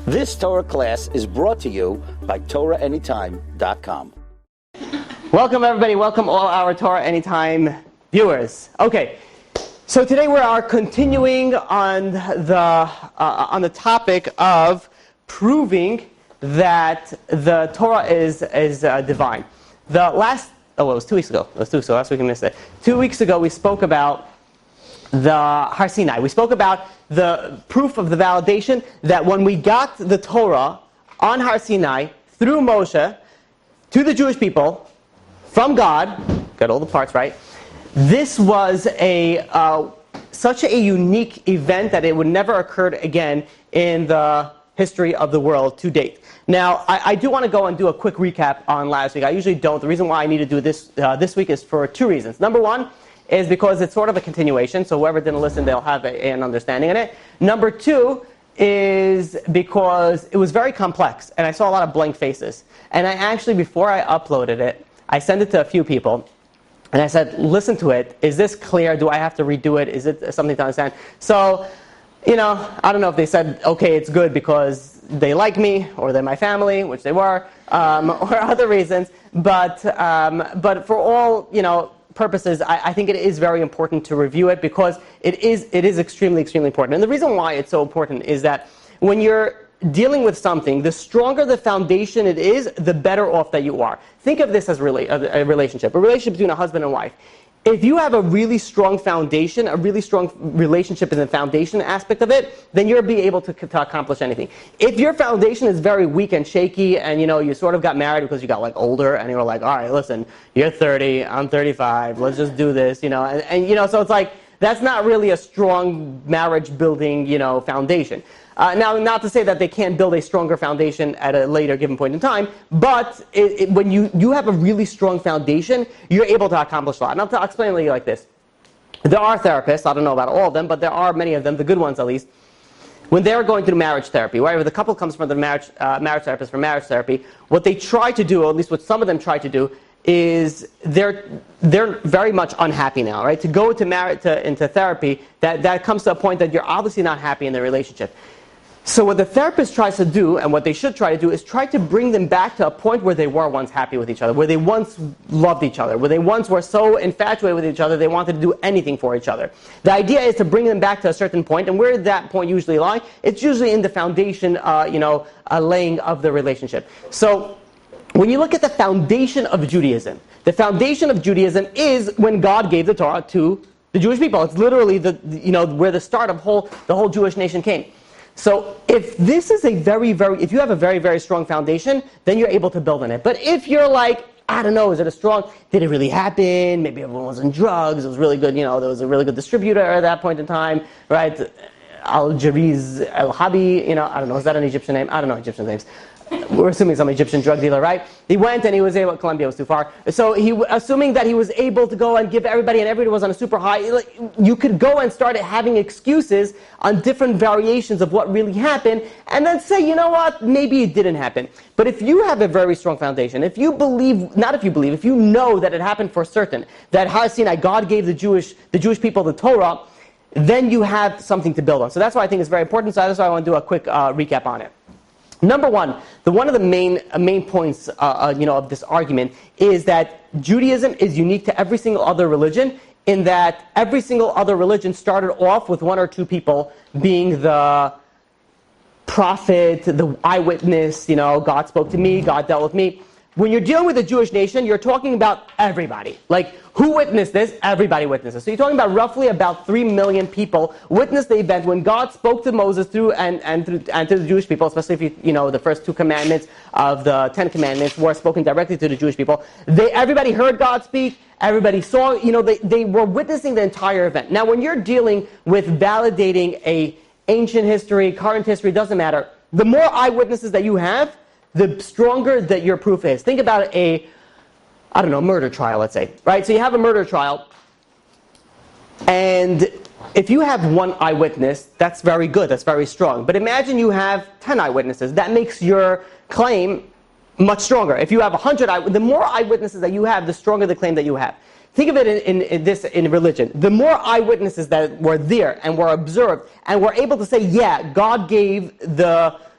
This Torah class is brought to you by TorahAnytime.com. Welcome everybody, welcome all our Torah Anytime viewers. Okay, so today we are continuing on the topic of proving that the Torah is divine. It was 2 weeks ago. Last week I missed it. 2 weeks ago we spoke about the Har Sinai. We spoke about the proof of the validation that when we got the Torah on Har Sinai through Moshe to the Jewish people from God, got all the parts right. This was such a unique event that it would never occur again in the history of the world to date. Now, I do want to go and do a quick recap on last week. I usually don't. The reason why I need to do this this week is for two reasons. Number one is because it's sort of a continuation, so whoever didn't listen, they'll have an understanding in it. Number two is because it was very complex, and I saw a lot of blank faces. And I actually, before I uploaded it, I sent it to a few people, and I said, listen to it. Is this clear? Do I have to redo it? Is it something to understand? So, I don't know if they said, okay, it's good because they like me, or they're my family, which they were, or other reasons. But for all, purposes, I think it is very important to review it because it is extremely, extremely important. And the reason why it's so important is that when you're dealing with something, the stronger the foundation it is, the better off that you are. Think of this as a relationship between a husband and wife. If you have a really strong foundation, a really strong relationship in the foundation aspect of it, then you'll be able to accomplish anything. If your foundation is very weak and shaky and, you sort of got married because you got older and you were like, all right, listen, you're 30, I'm 35, let's just do this, and so it's like, that's not really a strong marriage building, foundation. Now, not to say that they can't build a stronger foundation at a later given point in time, but when you have a really strong foundation, you're able to accomplish a lot. And I'll explain it like this. There are therapists, I don't know about all of them, but there are many of them, the good ones at least, when they're going through marriage therapy, wherever the couple comes from the marriage therapist for marriage therapy, what they try to do, or at least what some of them try to do, is they're very much unhappy now, right? To go into therapy, that comes to a point that you're obviously not happy in the relationship. So what the therapist tries to do, and what they should try to do, is try to bring them back to a point where they were once happy with each other, where they once loved each other, where they once were so infatuated with each other they wanted to do anything for each other. The idea is to bring them back to a certain point, and where does that point usually lie? It's usually in the foundation, laying of the relationship. So when you look at the foundation of Judaism, the foundation of Judaism is when God gave the Torah to the Jewish people. It's literally where the start of the whole Jewish nation came. So if this is if you have a very, very strong foundation, then you're able to build on it. But if you're like, I don't know, did it really happen? Maybe everyone was on drugs, it was really good, there was a really good distributor at that point in time, right? Al-Jariz Al-Habi, I don't know, is that an Egyptian name? I don't know Egyptian names. We're assuming some Egyptian drug dealer, right? He went and he was able, Colombia was too far. So assuming that he was able to go and give everybody, and everybody was on a super high, you could go and start having excuses on different variations of what really happened, and then say, you know what, maybe it didn't happen. But if you have a very strong foundation, if you know that it happened for certain, that Har Sinai, God gave the Jewish people the Torah, then you have something to build on. So that's why I think it's very important. So that's why I want to do a quick recap on it. Number one, one of the main points of this argument is that Judaism is unique to every single other religion in that every single other religion started off with one or two people being the prophet, the eyewitness, God spoke to me, God dealt with me. When you're dealing with the Jewish nation, you're talking about everybody. Like, who witnessed this? Everybody witnesses. So you're talking about roughly about 3 million people witnessed the event when God spoke to Moses through and to the Jewish people, especially if the first 2 commandments of the 10 commandments were spoken directly to the Jewish people. Everybody heard God speak. Everybody saw. They were witnessing the entire event. Now, when you're dealing with validating a ancient history, current history, doesn't matter. The more eyewitnesses that you have, the stronger that your proof is. Think about a murder trial, let's say, right? So you have a murder trial, and if you have one eyewitness, that's very good, that's very strong. But imagine you have 10 eyewitnesses. That makes your claim much stronger. If you have 100 the more eyewitnesses that you have, the stronger the claim that you have. Think of it in religion. The more eyewitnesses that were there and were observed and were able to say, yeah, God gave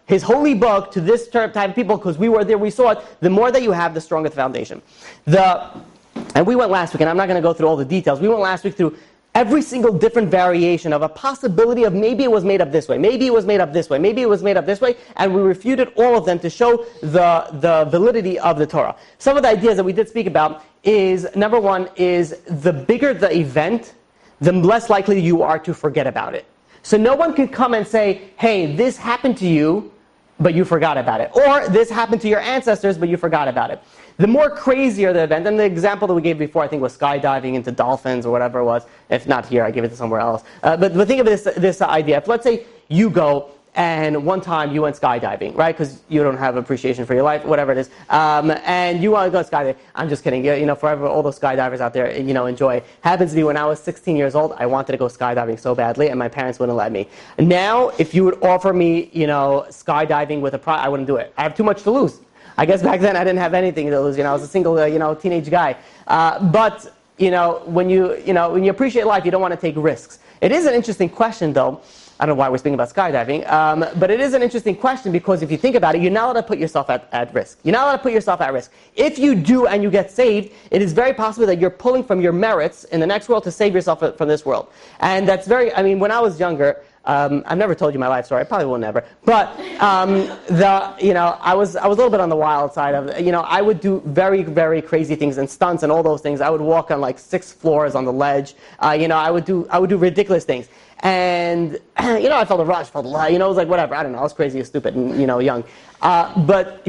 his holy book to this type of people because we were there, we saw it. The more that you have, the stronger the foundation. And we went last week, and I'm not going to go through all the details. We went last week through every single different variation of a possibility of maybe it was made up this way, maybe it was made up this way, maybe it was made up this way, and we refuted all of them to show the validity of the Torah. Some of the ideas that we did speak about is, number one, is the bigger the event, the less likely you are to forget about it. So no one can come and say, hey, this happened to you, but you forgot about it. Or this happened to your ancestors, but you forgot about it. The more crazier the event, and the example that we gave before, I think, was skydiving into dolphins or whatever it was. If not here, I give it to somewhere else. But think of this idea. If, let's say, you go and one time you went skydiving, right? Because you don't have appreciation for your life, whatever it is. And you want to go skydiving. I'm just kidding. You know, forever, all those skydivers out there, you know, enjoy. Happens to be when I was 16 years old, I wanted to go skydiving so badly, and my parents wouldn't let me. Now, if you would offer me, you know, skydiving with a prize, I wouldn't do it. I have too much to lose. I guess back then I didn't have anything to lose. You know, I was a single, you know, teenage guy. But you know, when you appreciate life, you don't want to take risks. It is an interesting question, though. I don't know why we're speaking about skydiving, but it is an interesting question because if you think about it, you're not allowed to put yourself at risk. You're not allowed to put yourself at risk. If you do and you get saved, it is very possible that you're pulling from your merits in the next world to save yourself from this world. And that's very, I mean, when I was younger, I've never told you my life story. I probably will never. But I was a little bit on the wild side of, you know, I would do very, very crazy things and stunts and all those things. I would walk on like 6 floors on the ledge. I would do ridiculous things. And I felt a rush, felt a lot. You know, it was like whatever. I don't know. I was crazy, stupid, and young. But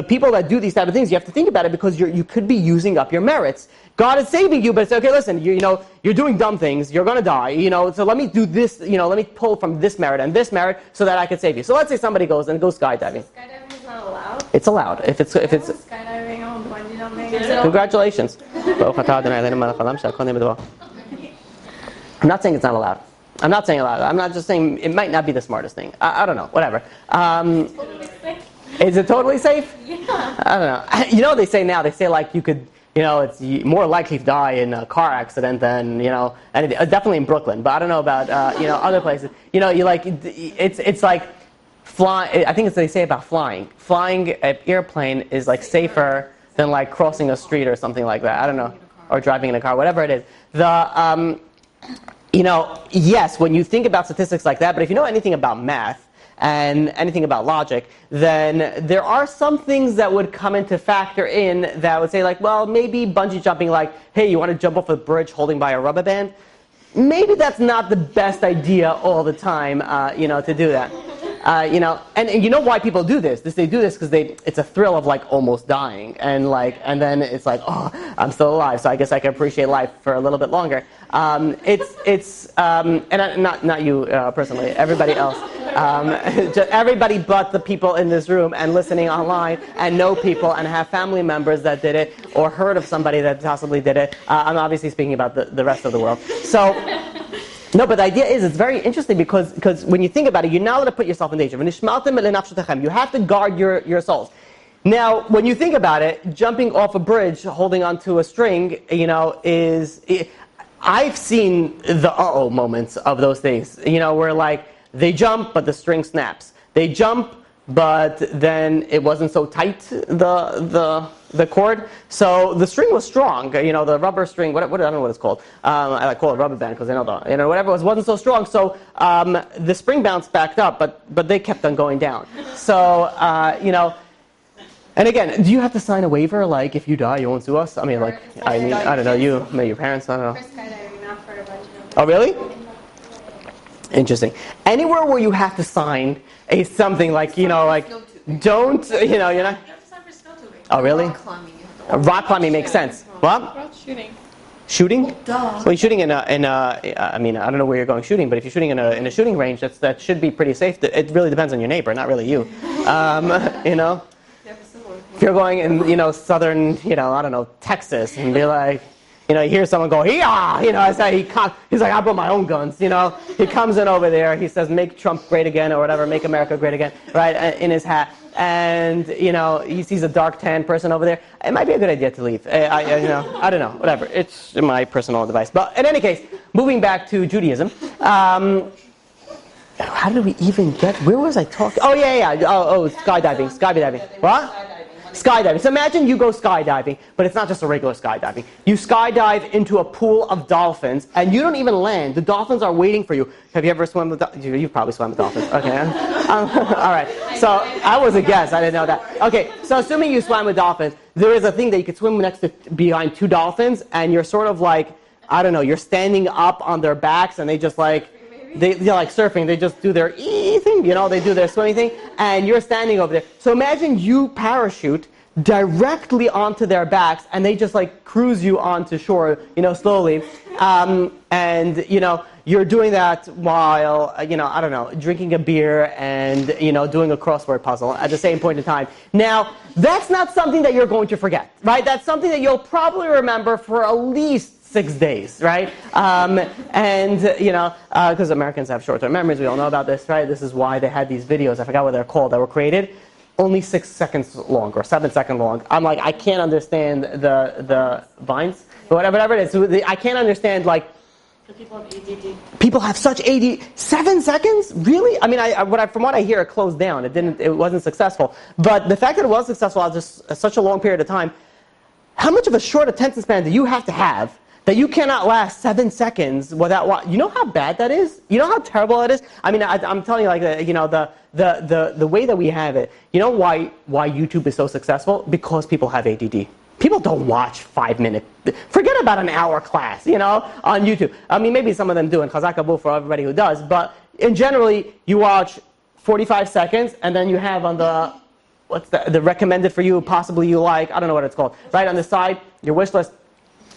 people that do these type of things, you have to think about it because you could be using up your merits. God is saving you, but it's okay. Listen, you're doing dumb things. You're going to die. You know, so let me do this. You know, let me pull from this merit and this merit so that I can save you. So let's say somebody goes skydiving. Skydiving is not allowed. It's allowed if it's skydiving on bungee jumping. Congratulations. I'm not saying it's not allowed. I'm not saying allowed. I'm not just saying it might not be the smartest thing. I don't know. Whatever. Totally safe. Is it totally safe? Yeah. I don't know. You know what they say now? They say like you could, it's more likely to die in a car accident than, and definitely in Brooklyn. But I don't know about, other places. It's like flying. I think they say about flying. Flying an airplane is like safer than like crossing a street or something like that. I don't know. Or driving in a car, whatever it is. Yes, when you think about statistics like that, but if you know anything about math and anything about logic, then there are some things that would come into factor in that would say like, well, maybe bungee jumping, like, hey, you want to jump off a bridge holding by a rubber band? Maybe that's not the best idea all the time, to do that. And you know why people do this? They do this because it's a thrill of like almost dying, and then it's like, oh, I'm still alive, so I guess I can appreciate life for a little bit longer. And not you personally, everybody else, just everybody but the people in this room and listening online and know people and have family members that did it or heard of somebody that possibly did it. I'm obviously speaking about the rest of the world. So. No, but the idea is, it's very interesting because when you think about it, you're not allowed to put yourself in danger. You have to guard your souls. Now, when you think about it, jumping off a bridge, holding onto a string, I've seen the uh-oh moments of those things, where like they jump, but the string snaps. They jump, but then it wasn't so tight, the cord. So the string was strong, the rubber string, I don't know what it's called. I call it rubber band because I know whatever it wasn't so strong. So the spring bounced back up, but they kept on going down. So, and again, do you have to sign a waiver? Like, if you die, you won't sue us? I mean, I don't know, maybe your parents, I don't know. For skydiving, not for a bungee jumping. Oh, really? Interesting. Anywhere where you have to sign something like, don't, you're not... You have to sign for snow tubing. Oh, really? Rock climbing. Rock climbing makes sense. What? Rock shooting. Shooting? Duh. Well, you're shooting in a. I mean, I don't know where you're going shooting, but if you're shooting in a shooting range, that should be pretty safe. It really depends on your neighbor, not really you. If you're going in, southern, I don't know, Texas, and be like, you hear someone go, yeah, he's like, I brought my own guns, He comes in over there, he says, make Trump great again, or whatever, make America great again, right, in his hat. And, he sees a dark tan person over there. It might be a good idea to leave. I don't know, whatever. It's my personal advice. But in any case, moving back to Judaism, how did we even get, where was I talking? Oh, yeah. Skydiving. What? Skydiving. So imagine you go skydiving, but it's not just a regular skydiving. You skydive into a pool of dolphins, and you don't even land. The dolphins are waiting for you. Have you ever swum with dolphins? You've probably swum with dolphins. Okay. All right. So I was a guess. I didn't know that. Okay. So assuming you swam with dolphins, there is a thing that you could swim behind two dolphins, and you're sort of like, I don't know, you're standing up on their backs, and they just like, they're like surfing. They just do their thing, they do their swimming thing, and you're standing over there. So imagine you parachute directly onto their backs, and they just like cruise you onto shore, slowly. And you're doing that while, I don't know, drinking a beer and, doing a crossword puzzle at the same point in time. Now, that's not something that you're going to forget, right? That's something that you'll probably remember for at least 6 days, right? Because Americans have short-term memories, we all know about this, right? This is why they had these videos, I forgot what they're called, that were created, only 6 seconds long or 7 seconds long. I'm like, I can't understand the vines, whatever it is. I can't understand, like, The people have ADD. People have such ADD. 7 seconds? Really? I mean, from what I hear, it closed down. It wasn't successful. But the fact that it was successful after such a long period of time, how much of a short attention span do you have to have that you cannot last 7 seconds without? You know how bad that is? You know how terrible it is? I mean, I'm telling you, like, the way that we have it. You know why YouTube is so successful? Because people have ADD. People don't watch 5 minutes. Forget about an hour class, on YouTube. I mean, maybe some of them do, and Chazak Abu for everybody who does. But in generally, you watch 45 seconds, and then you have on the, what's the recommended for you, possibly you like, I don't know what it's called, right on the side, your wish list.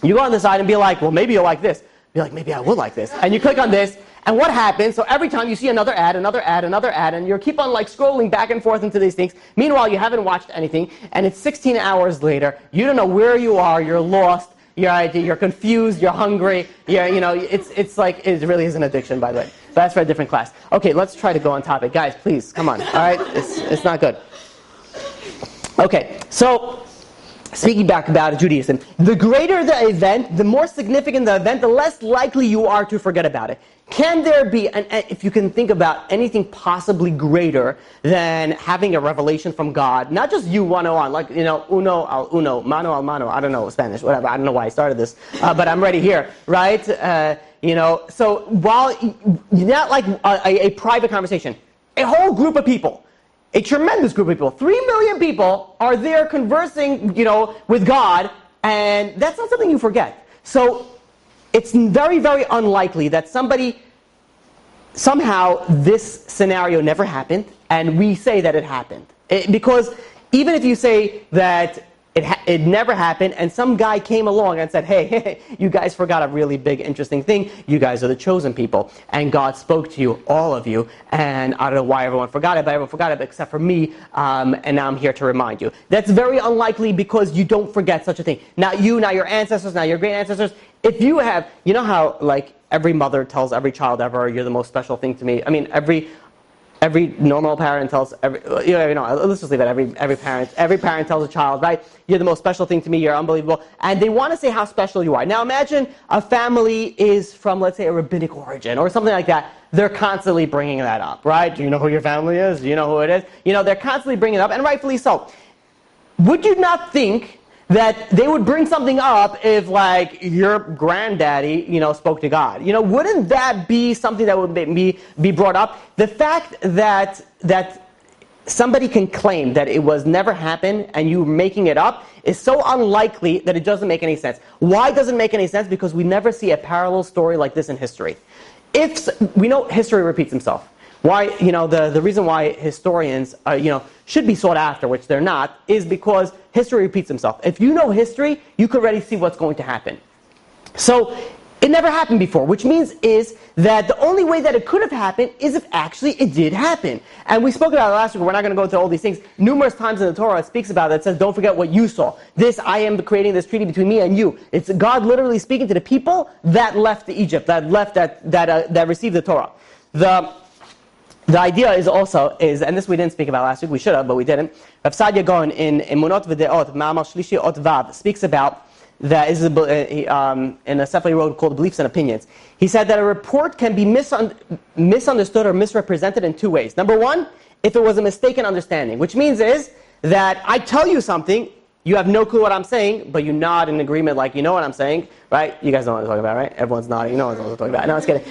You go on the side and be like, well, maybe you'll like this. Be like, maybe I will like this. And you click on this, and what happens? So every time you see another ad, and you keep on like scrolling back and forth into these things. Meanwhile, you haven't watched anything, and it's 16 hours later. You don't know where you are. You're lost. You're confused. You're hungry. It's like, it really is an addiction, by the way. But that's for a different class. Okay, let's try to go on topic. Guys, please, come on. All right? It's not good. Okay, so speaking back about Judaism, the greater the event, the more significant the event, the less likely you are to forget about it. Can there be, and if you can think about anything possibly greater than having a revelation from God, not just you one-on-one, like, uno al uno, mano al mano, I don't know Spanish, whatever, I don't know why I started this, but I'm ready here, right? So while, not like a private conversation, a whole group of people, a tremendous group of people, 3 million people are there conversing, with God, and that's not something you forget. So it's very, very unlikely that somehow this scenario never happened, and we say that it happened. Because even if you say that it never happened, and some guy came along and said, hey, you guys forgot a really big, interesting thing. You guys are the chosen people, and God spoke to you, all of you, and I don't know why everyone forgot it, but everyone forgot it except for me, and now I'm here to remind you. That's very unlikely because you don't forget such a thing. Not you, not your ancestors, not your great ancestors. If you have, you know how, like, every mother tells every child ever, you're the most special thing to me. I mean, every normal parent tells let's just leave it. Every parent tells a child, right? You're the most special thing to me. You're unbelievable, and they want to say how special you are. Now, imagine a family is from, let's say, a rabbinic origin or something like that. They're constantly bringing that up, right? Do you know who your family is? Do you know who it is? They're constantly bringing it up, and rightfully so. Would you not think that they would bring something up if, like, your granddaddy, spoke to God? Wouldn't that be something that would be brought up? The fact that somebody can claim that it was never happened and you making it up is so unlikely that it doesn't make any sense. Why doesn't it make any sense? Because we never see a parallel story like this in history. If we know history repeats itself. Why, the reason why historians, should be sought after, which they're not, is because history repeats itself. If you know history, you can already see what's going to happen. So, it never happened before, which means is that the only way that it could have happened is if actually it did happen. And we spoke about it last week, we're not going to go into all these things. Numerous times in the Torah it speaks about it, it says, don't forget what you saw. I am creating this treaty between me and you. It's God literally speaking to the people that left Egypt, that received the Torah. The idea is, and this we didn't speak about last week, we should have, but we didn't. Rav Sadia Gaon in Emunot V'Deot, Ma'amar Shlishi Ot Vav, speaks about that is in a sefer he wrote called Beliefs and Opinions. He said that a report can be misunderstood or misrepresented in two ways. Number one, if it was a mistaken understanding, which means is that I tell you something, you have no clue what I'm saying, but you nod in agreement like you know what I'm saying, right? You guys know what I'm talking about, right? Everyone's nodding. You know what I'm talking about. No, I was kidding.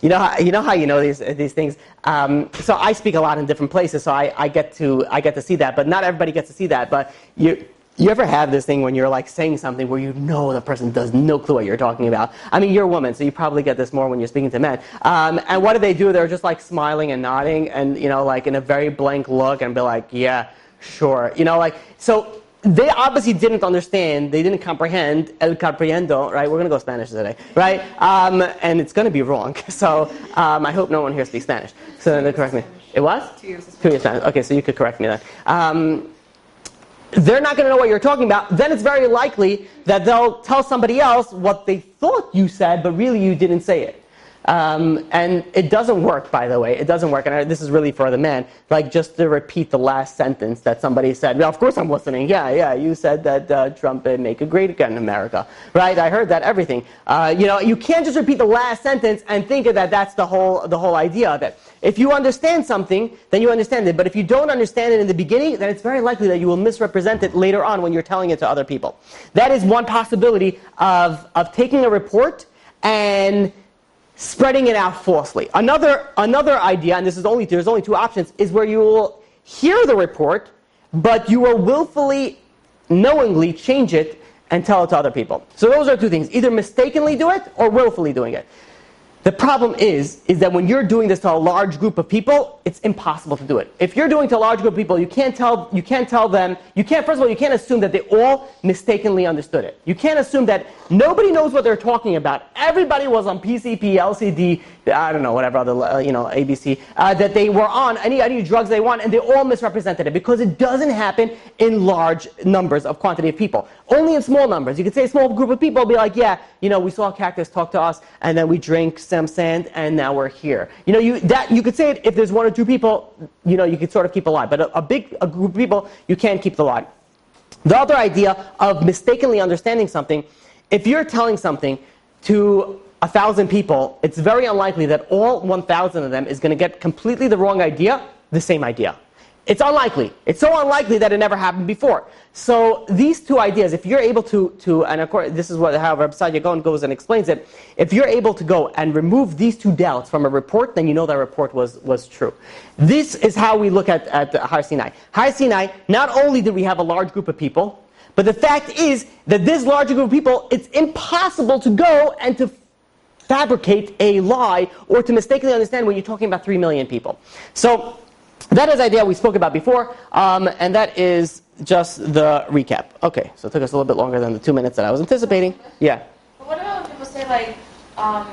You know how you know these things. So I speak a lot in different places, so I get to see that, but not everybody gets to see that. But you ever have this thing when you're like saying something where you know the person does no clue what you're talking about? I mean, you're a woman, so you probably get this more when you're speaking to men. And what do? They're just like smiling and nodding, and like in a very blank look, and be like, yeah, sure, so. They obviously didn't understand. They didn't comprehend. El comprendo, right? We're going to go Spanish today, right? And it's going to be wrong. So I hope no one here speaks Spanish. So they correct me. It was? 2 years. 2 years Spanish. Okay, so you could correct me then. They're not going to know what you're talking about. Then it's very likely that they'll tell somebody else what they thought you said, but really you didn't say it. And it doesn't work, by the way. It doesn't work. And this is really for the men. Like, just to repeat the last sentence that somebody said. Well, of course I'm listening. Yeah, you said that Trump would make it great again in America. Right? I heard that, everything. You can't just repeat the last sentence and think that that's the whole idea of it. If you understand something, then you understand it. But if you don't understand it in the beginning, then it's very likely that you will misrepresent it later on when you're telling it to other people. That is one possibility of taking a report and spreading it out falsely. Another idea, and there's only two options, is where you will hear the report, but you will willfully, knowingly change it and tell it to other people. So those are two things. Either mistakenly do it or willfully doing it. The problem is that when you're doing this to a large group of people, it's impossible to do it. If you're doing it to a large group of people, you can't tell them, first of all, you can't assume that they all mistakenly understood it. You can't assume that nobody knows what they're talking about. Everybody was on PCP, LCD, I don't know, whatever other, ABC, that they were on, any drugs they want, and they all misrepresented it, because it doesn't happen in large numbers of quantity of people. Only in small numbers. You could say a small group of people be like, yeah, we saw a cactus talk to us, and then we drank some sand, and now we're here. You could say it if there's one or two people, you could sort of keep a lie. But a group of people, you can't keep the lie. The other idea of mistakenly understanding something, if you're telling something to 1,000 people, it's very unlikely that all 1,000 of them is going to get completely the wrong idea, the same idea. It's unlikely. It's so unlikely that it never happened before. So these two ideas, if you're able to and of course this is how Rabbi Saadia Gaon goes and explains it, if you're able to go and remove these two doubts from a report, then you know that report was true. This is how we look at Har Sinai. Har Sinai, not only did we have a large group of people, but the fact is that this large group of people, it's impossible to go and to fabricate a lie or to mistakenly understand when you're talking about 3 million people. So that is the idea we spoke about before, and that is just the recap. Okay, so it took us a little bit longer than the 2 minutes that I was anticipating. Yeah? But what about when people say, like, can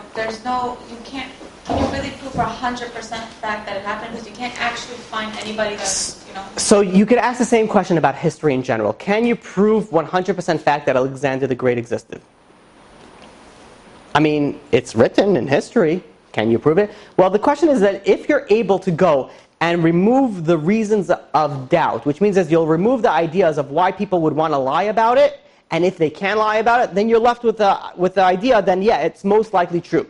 you really prove for 100% fact that it happened? Because you can't actually find anybody that's, So you could ask the same question about history in general. Can you prove 100% fact that Alexander the Great existed? I mean, it's written in history. Can you prove it? Well, the question is that if you're able to go and remove the reasons of doubt, which means that you'll remove the ideas of why people would want to lie about it, and if they can lie about it, then you're left with the idea, then yeah, it's most likely true.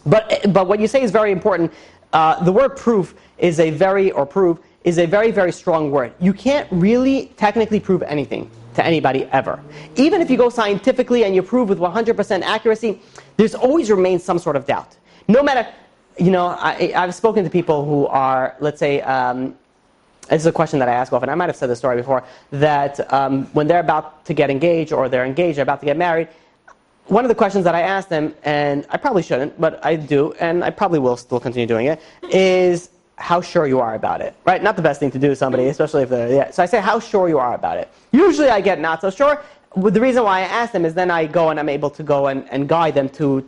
But what you say is very important. The word proof is a very, very strong word. You can't really technically prove anything to anybody ever. Even if you go scientifically and you prove with 100% accuracy, there's always remains some sort of doubt. No matter, I've spoken to people who are, let's say, this is a question that I ask often. I might have said this story before, that when they're about to get engaged or they're engaged, they're about to get married, one of the questions that I ask them, and I probably shouldn't, but I do, and I probably will still continue doing it, is how sure you are about it, right? Not the best thing to do to somebody, especially if they're, yeah. So I say how sure you are about it. Usually I get not so sure. The reason why I ask them is then I go and I'm able to go and guide them to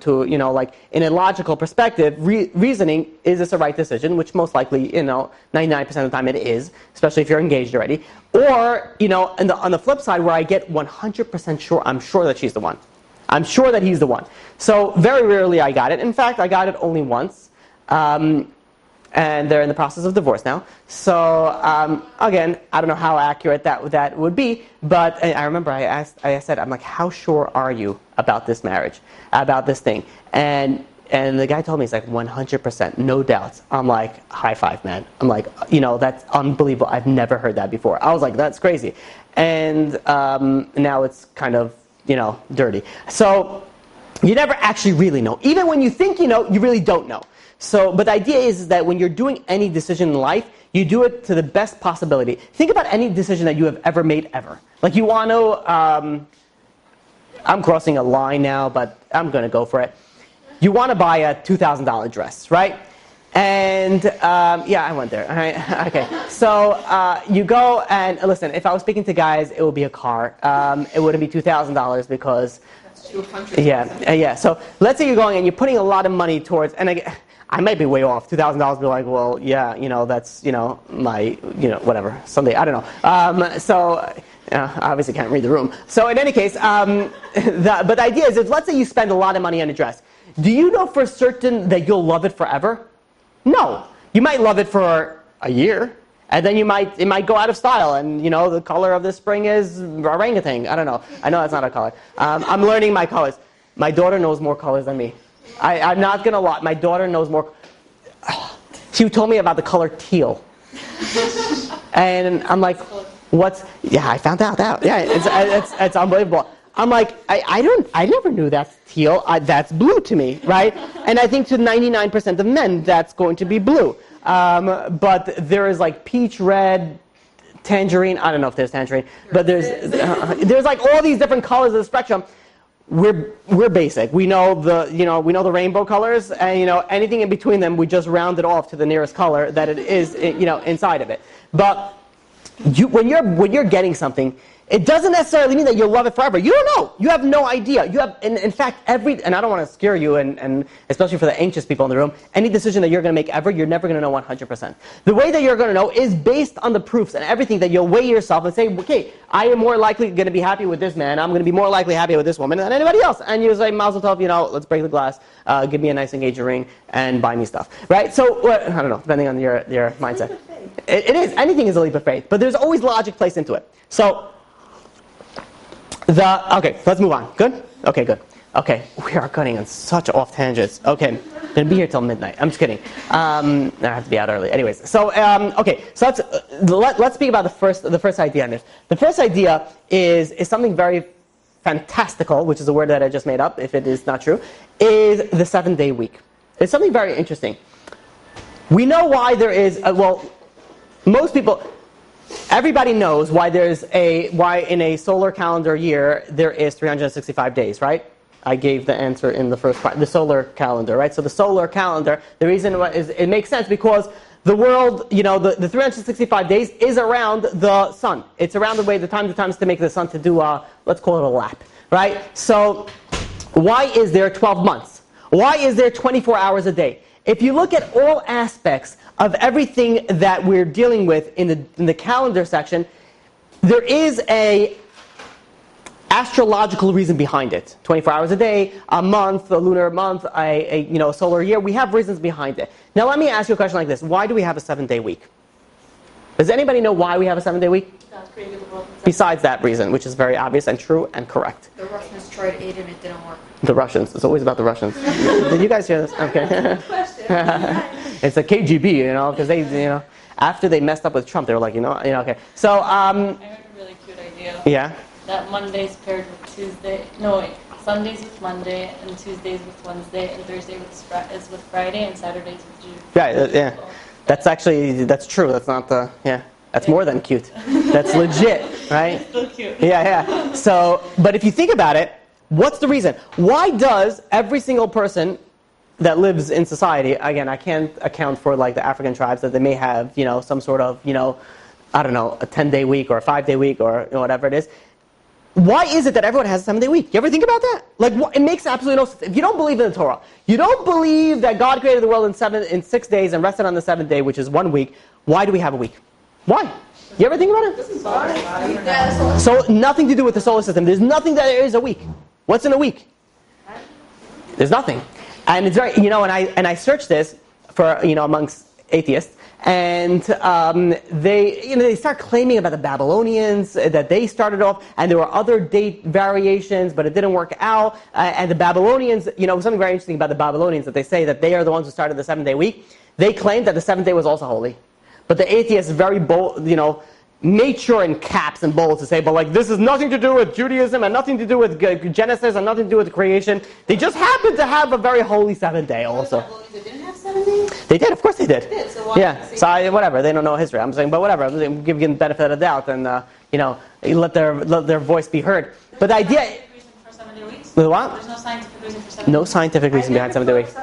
like in a logical perspective, reasoning, is this a right decision? Which most likely, 99% of the time it is, especially if you're engaged already. Or, on the flip side where I get 100% sure, I'm sure that she's the one. I'm sure that he's the one. So very rarely I got it. In fact, I got it only once. And and they're in the process of divorce now. So again, I don't know how accurate that would be, but I remember I said, I'm like, how sure are you about this marriage, about this thing? And the guy told me, he's like, 100%, no doubts. I'm like, high five, man. I'm like, that's unbelievable. I've never heard that before. I was like, that's crazy. And now it's kind of, dirty. So you never actually really know. Even when you think you know, you really don't know. So, but the idea is that when you're doing any decision in life, you do it to the best possibility. Think about any decision that you have ever made ever. Like you want to, I'm crossing a line now, but I'm going to go for it. You want to buy a $2,000 dress, right? And yeah, I went there. All right. Okay. So you go and listen. If I was speaking to guys, it would be a car. It wouldn't be $2,000 because. That's 200. Yeah. So let's say you're going and you're putting a lot of money towards. And I might be way off. $2,000. Be like, well, yeah, that's my whatever Sunday. I don't know. So. Obviously can't read the room. So in any case, but the idea is, if let's say you spend a lot of money on a dress, do you know for certain that you'll love it forever? No. You might love it for a year, and then it might go out of style, and the color of this spring is orangutan. I don't know. I know that's not a color. I'm learning my colors. My daughter knows more colors than me. I'm not gonna lie. My daughter knows more. She told me about the color teal, and I'm like, what's? Yeah, I found out. Yeah, it's unbelievable. I'm like, I never knew that's teal. That's blue to me, right? And I think to 99% of men, that's going to be blue. But there is like peach, red, tangerine. I don't know if there's tangerine, but there's like all these different colors of the spectrum. We're basic. We know the rainbow colors, and anything in between them, we just round it off to the nearest color that it is, inside of it. But when you're getting something, it doesn't necessarily mean that you'll love it forever. You don't know. You have no idea. You have, in fact, and I don't want to scare you, and especially for the anxious people in the room, any decision that you're going to make ever, you're never going to know 100%. The way that you're going to know is based on the proofs and everything that you'll weigh yourself and say, okay, I am more likely going to be happy with this man. I'm going to be more likely happy with this woman than anybody else. And you say, Mazel Tov, let's break the glass, give me a nice engagement ring, and buy me stuff. Right? So, I don't know, depending on your mindset. It is. Anything is a leap of faith. But there's always logic placed into it. So, okay, let's move on. Good? Okay, good. Okay, we are cutting on such off tangents. Okay, I'm going to be here till midnight. I'm just kidding. I have to be out early. Anyways, so, okay, so let's speak about the first idea on this. The first idea is something very fantastical, which is a word that I just made up, if it is not true, is the 7-day week. It's something very interesting. We know why there is, most people... Everybody knows why why in a solar calendar year there is 365 days, right? I gave the answer in the first part, the solar calendar, right? So the solar calendar, the reason is it makes sense because the world, the 365 days is around the sun. It's around the time to make the sun to do let's call it a lap, right? So why is there 12 months? Why is there 24 hours a day? If you look at all aspects of everything that we're dealing with in the calendar section, there is a astrological reason behind it. 24 hours a day, a month, a lunar month, a solar year. We have reasons behind it. Now let me ask you a question like this. Why do we have a 7-day week? Does anybody know why we have a 7-day week? Besides that reason, which is very obvious and true and correct. The Russians tried 8 and it didn't work. The Russians. It's always about the Russians. Did you guys hear this? Okay. It's the KGB, because they, after they messed up with Trump, they were like, okay. So, I heard a really cute idea. Yeah? That Monday's paired with Tuesday. No, wait. Sundays with Monday, and Tuesdays with Wednesday, and Thursday is with Friday, and Saturdays with June. Yeah. That's true. That's not that's more than cute. That's legit, right? It's still cute. Yeah. So, but if you think about it, what's the reason? Why does every single person that lives in society, again, I can't account for like the African tribes that they may have, some sort of, I don't know, a 10-day week or a 5-day week or whatever it is. Why is it that everyone has a 7-day week? You ever think about that? It makes absolutely no sense. If you don't believe in the Torah, you don't believe that God created the world in 6 days and rested on the 7th day, which is 1 week, why do we have a week? Why? You ever think about it? So nothing to do with the solar system. There's nothing that there is a week. What's in a week? There's nothing. And it's very, and I searched this for, amongst atheists, and they start claiming about the Babylonians that they started off, and there were other date variations, but it didn't work out. And the Babylonians, something very interesting about the Babylonians that they say that they are the ones who started the 7-day week. They claimed that the 7th day was also holy, but the atheists very bold, made sure in caps and bold to say, but like this has nothing to do with Judaism and nothing to do with Genesis and nothing to do with creation. They just happen to have a very holy 7th day also. They didn't have 7 days? They did, of course they did. They did, so why? Yeah, so whatever, they don't know history. I'm saying, but whatever, I'm giving them the benefit of the doubt and, let their voice be heard. But the idea... Scientific reason for 7-day weeks? What? There's no scientific reason for 7 days? No scientific reason behind 7 day weeks.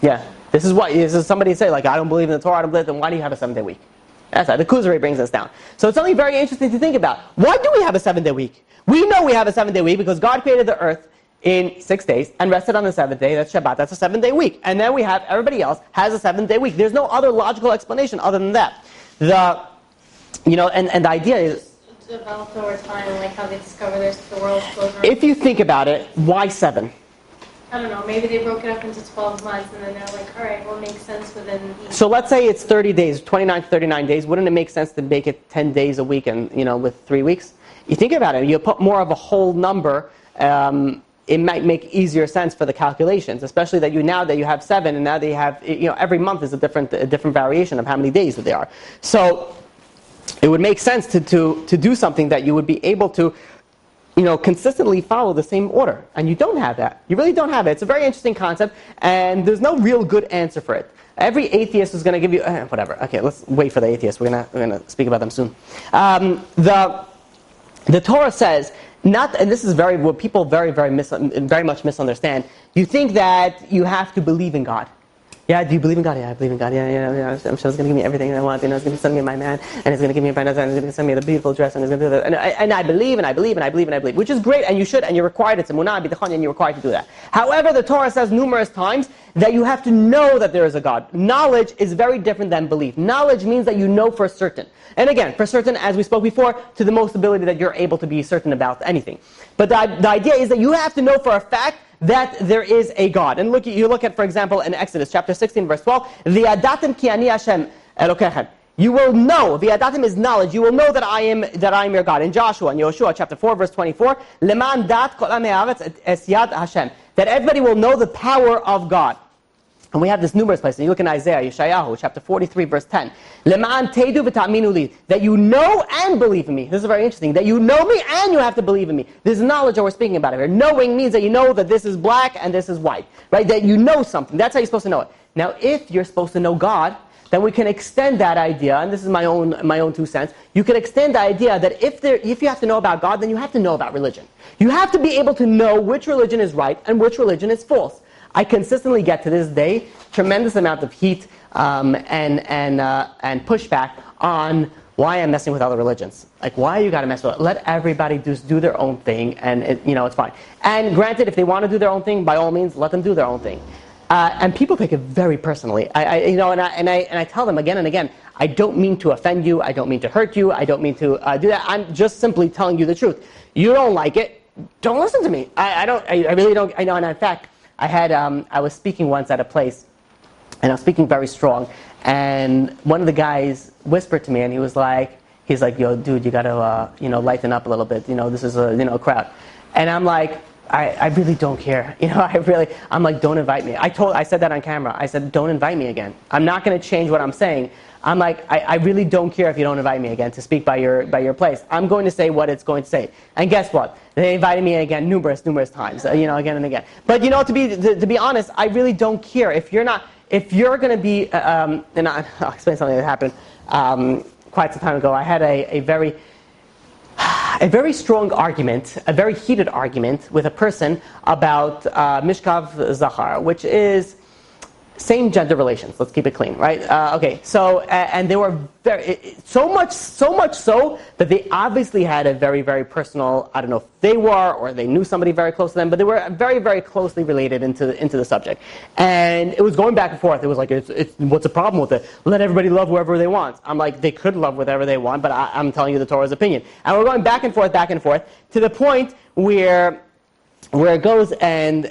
Yeah, this is somebody say, like, I don't believe in the Torah, I don't believe, then why do you have a 7-day week? That's right. The Kuzari brings us down. So it's something very interesting to think about. Why do we have a 7-day week? We know we have a 7-day week because God created the earth in 6 days and rested on the 7th day. That's Shabbat. That's a 7-day week. And then we have everybody else has a 7-day week. There's no other logical explanation other than that. And the idea is Developed over time, like how they discover the world's closed. If you think about it, why 7? I don't know, maybe they broke it up into 12 months and then they're like, all right, what makes sense within each. So let's say it's 30 days, 29 to 39 days. Wouldn't it make sense to make it 10 days a week and, with 3 weeks? You think about it, you put more of a whole number, it might make easier sense for the calculations, especially that now that you have 7 and now that you have, every month is a different variation of how many days that they are. So it would make sense to do something that you would be able to consistently follow the same order. And you don't have that. You really don't have it. It's a very interesting concept, and there's no real good answer for it. Every atheist is going to give you... whatever. Okay, let's wait for the atheists. We're gonna speak about them soon. The Torah says, and this is what people very much misunderstand. You think that you have to believe in God. Yeah, do you believe in God? Yeah, I believe in God. Yeah. I'm sure He's going to give me everything I want. He's going to send me my man, and He's going to give me a finance, and He's going to send me the beautiful dress, and He's going to do that. And I believe, which is great, and you should, and you're required. It's a munah b'tachon, and you're required to do that. However, the Torah says numerous times that you have to know that there is a God. Knowledge is very different than belief. Knowledge means that you know for certain. And again, for certain, as we spoke before, to the most ability that you're able to be certain about anything. But the idea is that you have to know for a fact that there is a God. And you look at, for example, in Exodus chapter 16, verse 12, V'yadatim ki ani Hashem Elokechem. You will know, V'yadatim is knowledge, you will know that I am your God. In Joshua, in Yoshua chapter 4, verse 24, Leman dat kol amei haaretz es yad Hashem. That everybody will know the power of God. And we have this numerous places. You look in Isaiah, Yeshayahu, chapter 43, verse 10. Leman teidu v'ta'minu li. That you know and believe in me. This is very interesting. That you know me and you have to believe in me. This is knowledge that we're speaking about here. Knowing means that you know that this is black and this is white. Right? That you know something. That's how you're supposed to know it. Now, if you're supposed to know God, then we can extend that idea, and this is my own 2 cents. You can extend the idea that if you have to know about God, then you have to know about religion. You have to be able to know which religion is right and which religion is false. I consistently get to this day tremendous amount of heat and pushback on why I'm messing with other religions. Like, why you got to mess with it? Let everybody just do their own thing, and it's fine. And granted, if they want to do their own thing, by all means, let them do their own thing. And people take it very personally. I tell them again and again, I don't mean to offend you. I don't mean to hurt you. I don't mean to do that. I'm just simply telling you the truth. You don't like it, don't listen to me. I really don't. I know, and in fact, I was speaking once at a place, and I was speaking very strong, and one of the guys whispered to me, and he's like, yo, dude, you gotta, lighten up a little bit. This is a crowd. And I'm like, I really don't care. I'm like, don't invite me. I said that on camera. I said, don't invite me again. I'm not going to change what I'm saying. I'm like, I really don't care if you don't invite me again to speak by your place. I'm going to say what it's going to say. And guess what? They invited me again numerous times, again and again. But to be honest, I really don't care if you're going to be. And I'll explain something that happened quite some time ago. I had a very strong argument, a very heated argument with a person about Mishkav Zachar, which is same gender relations. Let's keep it clean, right? Okay. So, and they were so much so that they obviously had a very, very personal. I don't know if they were or they knew somebody very close to them, but they were very, very closely related into the subject. And it was going back and forth. It was like, it's what's the problem with it? Let everybody love whoever they want. I'm like, they could love whatever they want, but I'm telling you the Torah's opinion. And we're going back and forth to the point where it goes and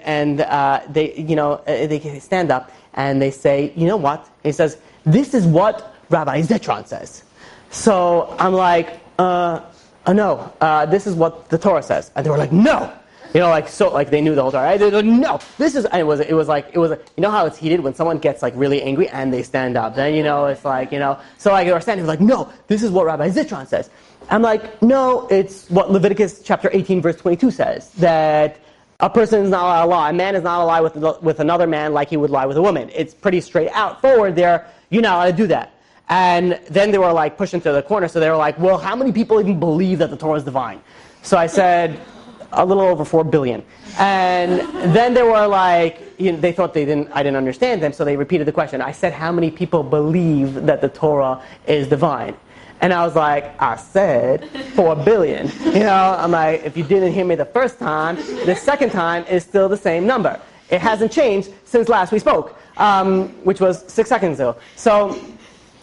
they stand up. and they say, you know what? He says, this is what Rabbi Zitron says. So I'm like, no, this is what the Torah says. And they were like, no. You know, like, so, like, they knew the whole Torah. They were like, no, this is, and it was like, you know how it's heated when someone gets, like, really angry and they stand up. Then, you know, it's like, you know, so like, they were standing, like, no, this is what Rabbi Zitron says. I'm like, no, it's what Leviticus chapter 18, verse 22 says, that a person is not allowed to lie. A man is not allowed to lie with another man like he would lie with a woman. It's pretty straight out forward there. You're not allowed to do that. And then they were, like, pushed into the corner, so they were like, well, how many people even believe that the Torah is divine? So I said, a little over 4 billion. And then they were like, you know, they thought I didn't understand them, so they repeated the question. I said, how many people believe that the Torah is divine? And I was like, I said 4 billion. You know, I'm like, if you didn't hear me the first time, the second time is still the same number. It hasn't changed since last we spoke, which was 6 seconds ago. So,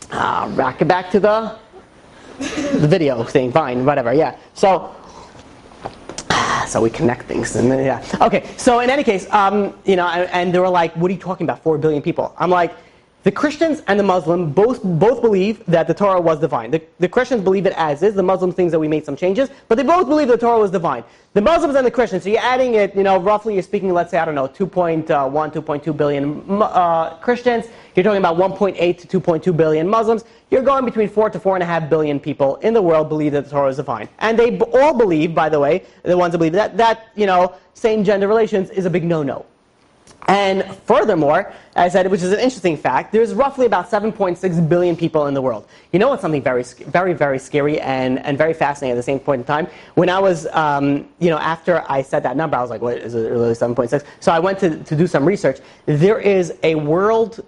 rock it back to the video thing, fine, whatever, yeah. So we connect things, and then, yeah. Okay, so in any case, you know, and they were like, what are you talking about, 4 billion people? I'm like, the Christians and the Muslim both believe that the Torah was divine. The Christians believe it as is. The Muslims think that we made some changes, but they both believe the Torah was divine. The Muslims and the Christians, so you're adding it, you know, roughly you're speaking, let's say, I don't know, 2.2 billion Christians. You're talking about 1.8 to 2.2 billion Muslims. You're going between 4 to 4.5 billion people in the world believe that the Torah is divine. And they all believe, by the way, the ones that believe that you know, same-gender relations is a big no-no. And furthermore, as I said, which is an interesting fact, there's roughly about 7.6 billion people in the world. You know what's something very, very, very scary and very fascinating at the same point in time? When I was, you know, after I said that number, I was like, what, is it really 7.6? So I went to do some research. There is a world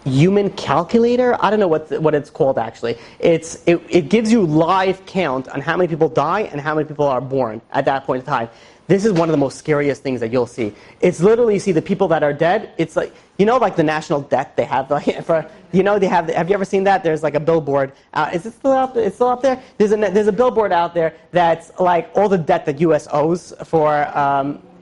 human calculator. I don't know what it's called actually. It gives you live count on how many people die and how many people are born at that point in time. This is one of the most scariest things that you'll see. It's literally, you see the people that are dead. It's like, you know, like the national debt they have, like, for, you know, they have you ever seen that? There's like a billboard. Is it still out there? It's still up there? There's a billboard out there that's like all the debt that U.S. owes for,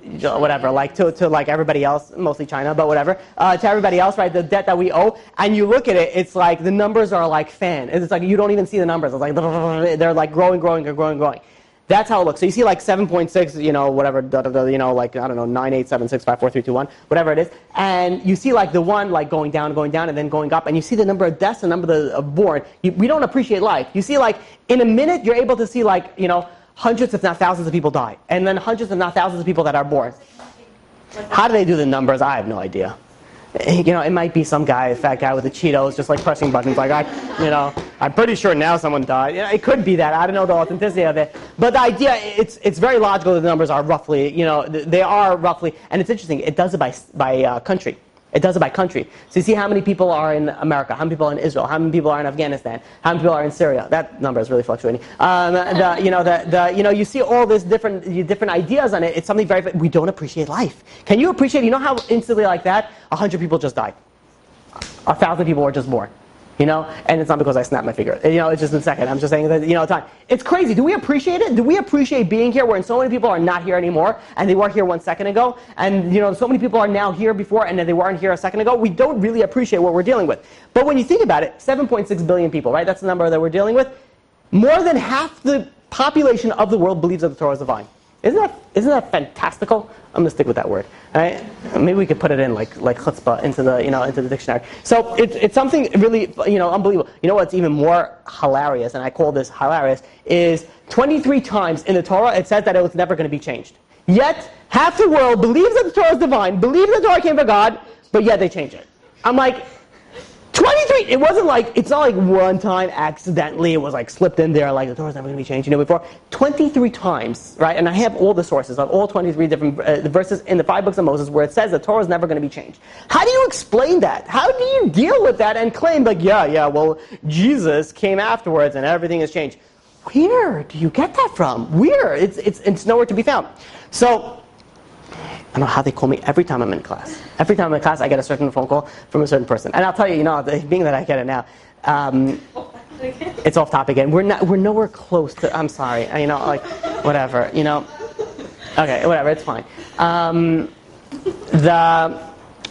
whatever, like to like everybody else, mostly China, but whatever, to everybody else, right, the debt that we owe, and you look at it, it's like the numbers are like fan. It's like you don't even see the numbers. It's like, they're like growing. That's how it looks. So you see like 7.6, you know, whatever, you know, like, I don't know, 987654321, whatever it is, and you see like the one like going down, and then going up, and you see the number of deaths, the number of born. We don't appreciate life. You see like, in a minute, you're able to see like, you know, hundreds if not thousands of people die, and then hundreds if not thousands of people that are born. How do they do the numbers? I have no idea. You know, it might be some guy, a fat guy with the Cheetos, just like pressing buttons, like, I'm pretty sure now someone died. You know, it could be that. I don't know the authenticity of it. But the idea, it's very logical that the numbers are roughly, you know, they are roughly, and it's interesting, it does it by country. It does it by country. So you see how many people are in America, how many people are in Israel, how many people are in Afghanistan, how many people are in Syria. That number is really fluctuating. You see all this different ideas on it. It's something very, we don't appreciate life. Can you appreciate, you know how instantly like that, 100 people just died. 1,000 people were just born. You know, and it's not because I snapped my finger. You know, it's just in a second. I'm just saying that, you know, time. It's crazy. Do we appreciate it? Do we appreciate being here when so many people are not here anymore and they weren't here 1 second ago? And, you know, so many people are now here before and then they weren't here a second ago. We don't really appreciate what we're dealing with. But when you think about it, 7.6 billion people, right? That's the number that we're dealing with. More than half the population of the world believes that the Torah is divine. Isn't that fantastical? I'm going to stick with that word. Right? Maybe we could put it in like chutzpah into the dictionary. So it's something really, you know, unbelievable. You know what's even more hilarious, and I call this hilarious, is 23 times in the Torah it says that it was never going to be changed. Yet half the world believes that the Torah is divine, believes the Torah came from God, but yet they change it. I'm like, 23, it wasn't like, it's not like one time accidentally it was like slipped in there, like the Torah's never going to be changed, you know, before. 23 times, right? And I have all the sources of all 23 different verses in the 5 books of Moses where it says the Torah is never going to be changed. How do you explain that? How do you deal with that and claim like, yeah, well, Jesus came afterwards and everything has changed? Where do you get that from? Where? It's nowhere to be found. So, I don't know how they call me every time I'm in class. Every time I'm in class, I get a certain phone call from a certain person. And I'll tell you, you know, being that I get it now, it's off topic again. We're nowhere close to, I'm sorry, you know, like, whatever, you know. Okay, whatever, it's fine.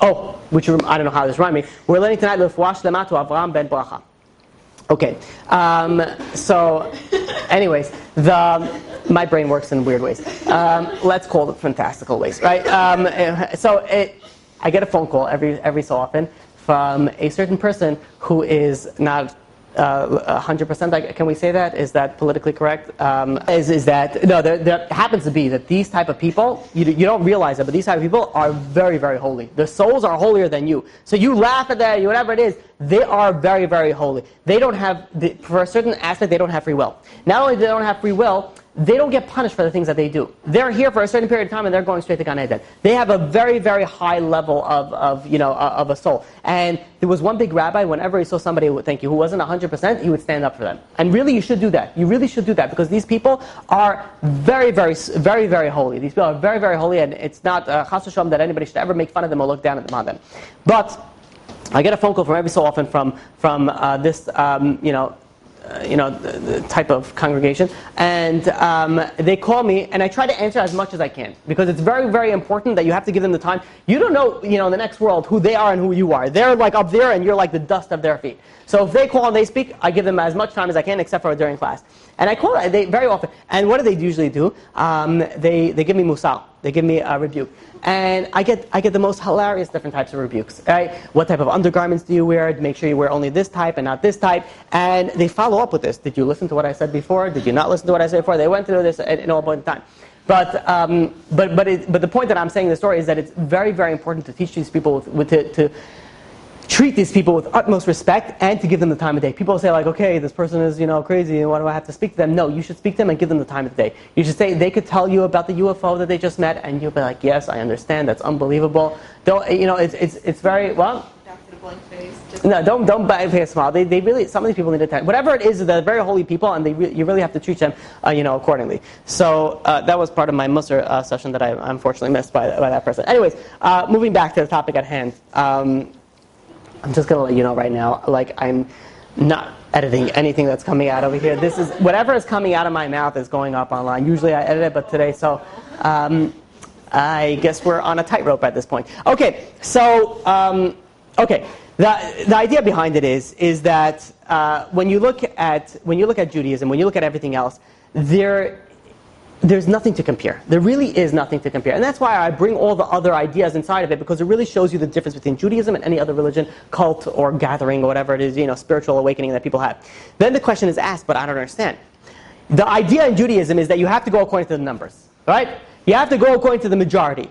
Oh, which I don't know how this rhymes me. We're learning tonight L'fuah Shlema to Avraham ben Bracha. Okay. So, anyways, my brain works in weird ways. Let's call it fantastical ways, right? I get a phone call every so often from a certain person who is not 100%. Can we say that? Is that politically correct? There happens to be that these type of people, you don't realize it, but these type of people are very, very holy. Their souls are holier than you. So you laugh at that, whatever it is, they are very, very holy. They don't have, for a certain aspect, they don't have free will. Not only do they don't have free will, they don't get punished for the things that they do. They're here for a certain period of time and they're going straight to Gan Eden. They have a very, very high level of a soul. And there was one big rabbi, whenever he saw somebody who wasn't 100%, he would stand up for them. And really you should do that. You really should do that because these people are very, very, very, very holy. These people are very, very holy, and it's not chas v'shalom that anybody should ever make fun of them or look down on them. But I get a phone call from every so often from this the type of congregation, and they call me, and I try to answer as much as I can because it's very, very important that you have to give them the time. You don't know, in the next world who they are and who you are. They're like up there, and you're like the dust of their feet. So if they call and they speak, I give them as much time as I can, except for during class. And I call they very often. And what do they usually do? They give me musal. They give me a rebuke. And I get the most hilarious different types of rebukes. Right? What type of undergarments do you wear? Make sure you wear only this type and not this type. And they follow up with this. Did you listen to what I said before? Did you not listen to what I said before? They went through this at all point in time. But the point that I'm saying in the story is that it's very, very important to teach these people to treat these people with utmost respect and to give them the time of day. People say like, okay, this person is crazy, and why do I have to speak to them? No, you should speak to them and give them the time of the day. You should say they could tell you about the UFO that they just met, and you'll be like, yes, I understand, that's unbelievable. Don't it's very well. Blank face. No, don't buy a smile. They really, some of these people need attention. Whatever it is, they're very holy people, and you really have to treat them, accordingly. So that was part of my Musar session that I unfortunately missed by that person. Anyways, moving back to the topic at hand. I'm just gonna let you know right now, like I'm not editing anything that's coming out over here. This is whatever is coming out of my mouth is going up online. Usually I edit it, but today, so I guess we're on a tightrope at this point. Okay, so the idea behind it is that when you look at Judaism, when you look at everything else, there's nothing to compare. There really is nothing to compare. And that's why I bring all the other ideas inside of it, because it really shows you the difference between Judaism and any other religion, cult or gathering or whatever it is, spiritual awakening that people have. Then the question is asked, but I don't understand. The idea in Judaism is that you have to go according to the numbers, right? You have to go according to the majority.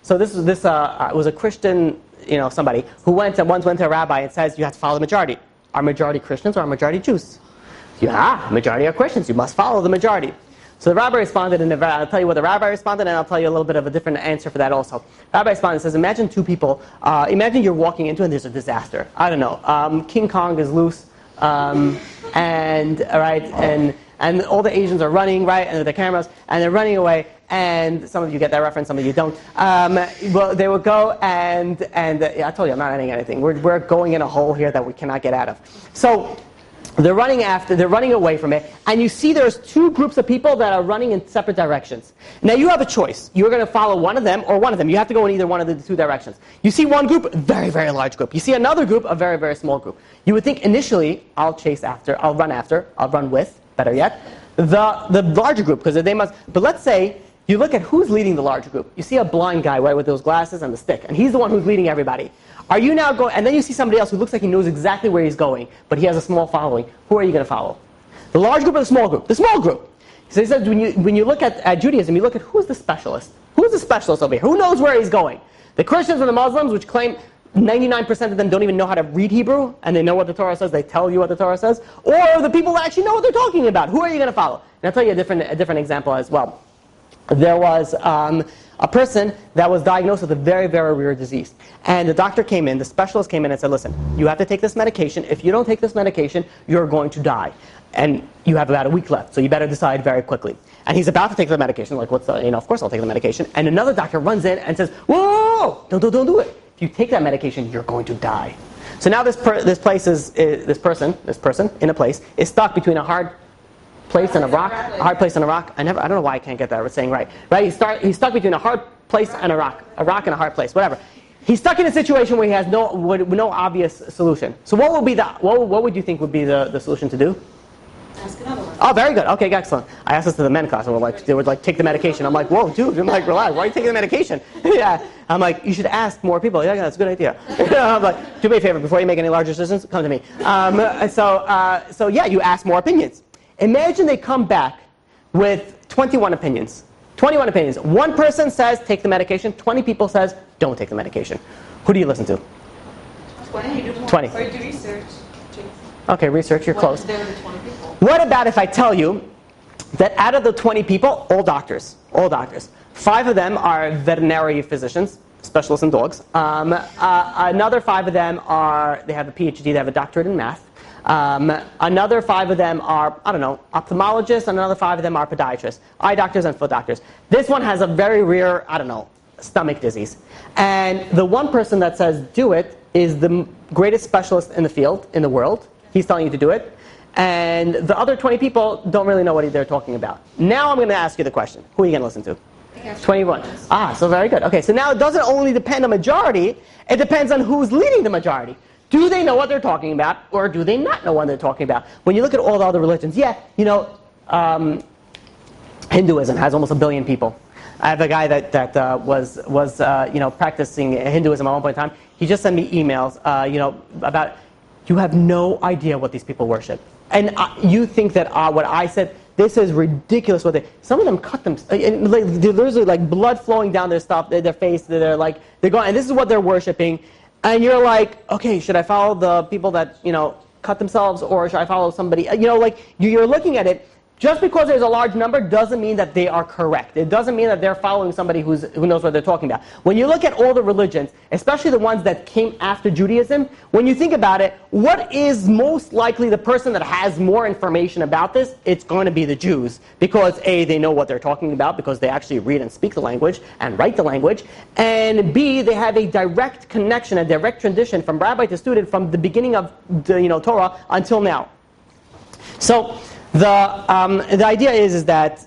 So this was a Christian, somebody who once went to a rabbi and says, you have to follow the majority. Are majority Christians or are majority Jews? Majority are Christians. You must follow the majority. So the rabbi responded, and I'll tell you what the rabbi responded, and I'll tell you a little bit of a different answer for that also. The rabbi responded and says, imagine two people, imagine you're walking into and there's a disaster. I don't know, King Kong is loose, and all the Asians are running, right, and the cameras, and they're running away, and some of you get that reference, some of you don't. Well, they will go, and I told you, I'm not adding anything. We're going in a hole here that we cannot get out of. So they're running away from it, and you see there's two groups of people that are running in separate directions. Now you have a choice. You're going to follow one of them or one of them. You have to go in either one of the two directions. You see one group, very, very large group. You see another group, a very, very small group. You would think initially, I'll run with, better yet, the larger group, because they must, but let's say you look at who's leading the larger group. You see a blind guy, right, with those glasses and the stick, and he's the one who's leading everybody. Are you now going, and then you see somebody else who looks like he knows exactly where he's going, but he has a small following. Who are you going to follow? The large group or the small group? The small group. So he says when you look at Judaism, you look at who's the specialist. Who's the specialist over here? Who knows where he's going? The Christians and the Muslims, which claim 99% of them don't even know how to read Hebrew, and they know what the Torah says, they tell you what the Torah says, or the people that actually know what they're talking about. Who are you going to follow? And I'll tell you a different example as well. There was a person that was diagnosed with a very, very rare disease. And the doctor came in, the specialist came in and said, listen, you have to take this medication. If you don't take this medication, you're going to die. And you have about a week left, so you better decide very quickly. And he's about to take the medication, like, of course I'll take the medication. And another doctor runs in and says, whoa, don't do it. If you take that medication, you're going to die. So now this person in a place is stuck between a hard place and a rock. A hard place and a rock. I don't know why I can't get that saying right. Right? He's stuck between a hard place and a rock and a hard place, whatever. He's stuck in a situation where he has no obvious solution. So what would you think would be the solution to do? Ask another one. Oh, very good. Okay, excellent. I asked this to the men class, and they would take the medication. I'm like, whoa, dude. I'm like, relax. Why are you taking the medication? Yeah. I'm like, you should ask more people. Yeah, that's a good idea. I'm like, do me a favor before you make any large decisions. Come to me. So yeah, you ask more opinions. Imagine they come back with 21 opinions. 21 opinions. One person says take the medication. 20 people says don't take the medication. Who do you listen to? 20. Or do research. Okay, research. You're close. There are the 20 people. What about if I tell you that out of the 20 people, all doctors. 5 of them are veterinary physicians, specialists in dogs. Another 5 of them they have a PhD, they have a doctorate in math. Another 5 of them are, ophthalmologists, and another 5 of them are podiatrists, eye doctors and foot doctors. This one has a very rare, stomach disease. And the one person that says do it is the greatest specialist in the field, in the world. He's telling you to do it. And the other 20 people don't really know what they're talking about. Now I'm going to ask you the question. Who are you going to listen to? 21. So very good. Okay, so now it doesn't only depend on majority, it depends on who's leading the majority. Do they know what they're talking about, or do they not know what they're talking about? When you look at all the other religions, Hinduism has almost 1 billion people. I have a guy that was practicing Hinduism at one point in time. He just sent me emails, about you have no idea what these people worship, and you think that what I said. This is ridiculous. Some of them cut them. They're literally like blood flowing down their stuff, their face. They're going, and this is what they're worshiping. And you're like, okay, should I follow the people that cut themselves, or should I follow somebody? You're looking at it. Just because there's a large number doesn't mean that they are correct. It doesn't mean that they're following somebody who knows what they're talking about. When you look at all the religions, especially the ones that came after Judaism, when you think about it, what is most likely the person that has more information about this? It's going to be the Jews. Because A, they know what they're talking about because they actually read and speak the language and write the language. And B, they have a direct connection, a direct tradition from rabbi to student from the beginning of the Torah until now. So the idea is that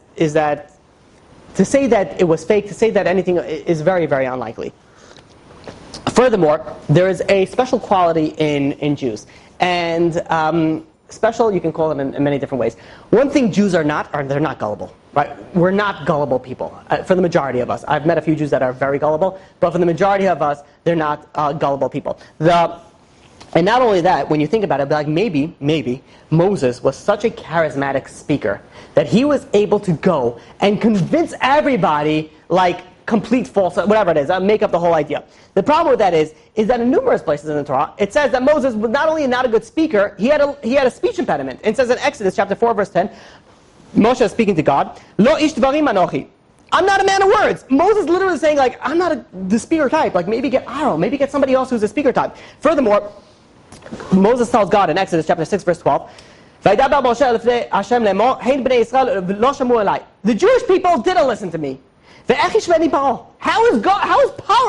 to say that it was fake, to say that anything is very, very unlikely. Furthermore, there is a special quality in Jews, and special you can call it in many different ways. One thing Jews are not, they're not gullible. Right? We're not gullible people. For the majority of us, I've met a few Jews that are very gullible, but for the majority of us, they're not gullible people. And not only that, when you think about it, like maybe Moses was such a charismatic speaker that he was able to go and convince everybody, like complete false, whatever it is, make up the whole idea. The problem with that is that in numerous places in the Torah, it says that Moses was not only not a good speaker, he had a speech impediment. It says in Exodus chapter 4, verse 10, Moshe is speaking to God, Lo ish dvarim anochi. I'm not a man of words. Moses literally saying, like, I'm not the speaker type. Like, maybe get somebody else who's a speaker type. Furthermore, Moses tells God in Exodus chapter 6, verse 12, the Jewish people didn't listen to me. How is Paro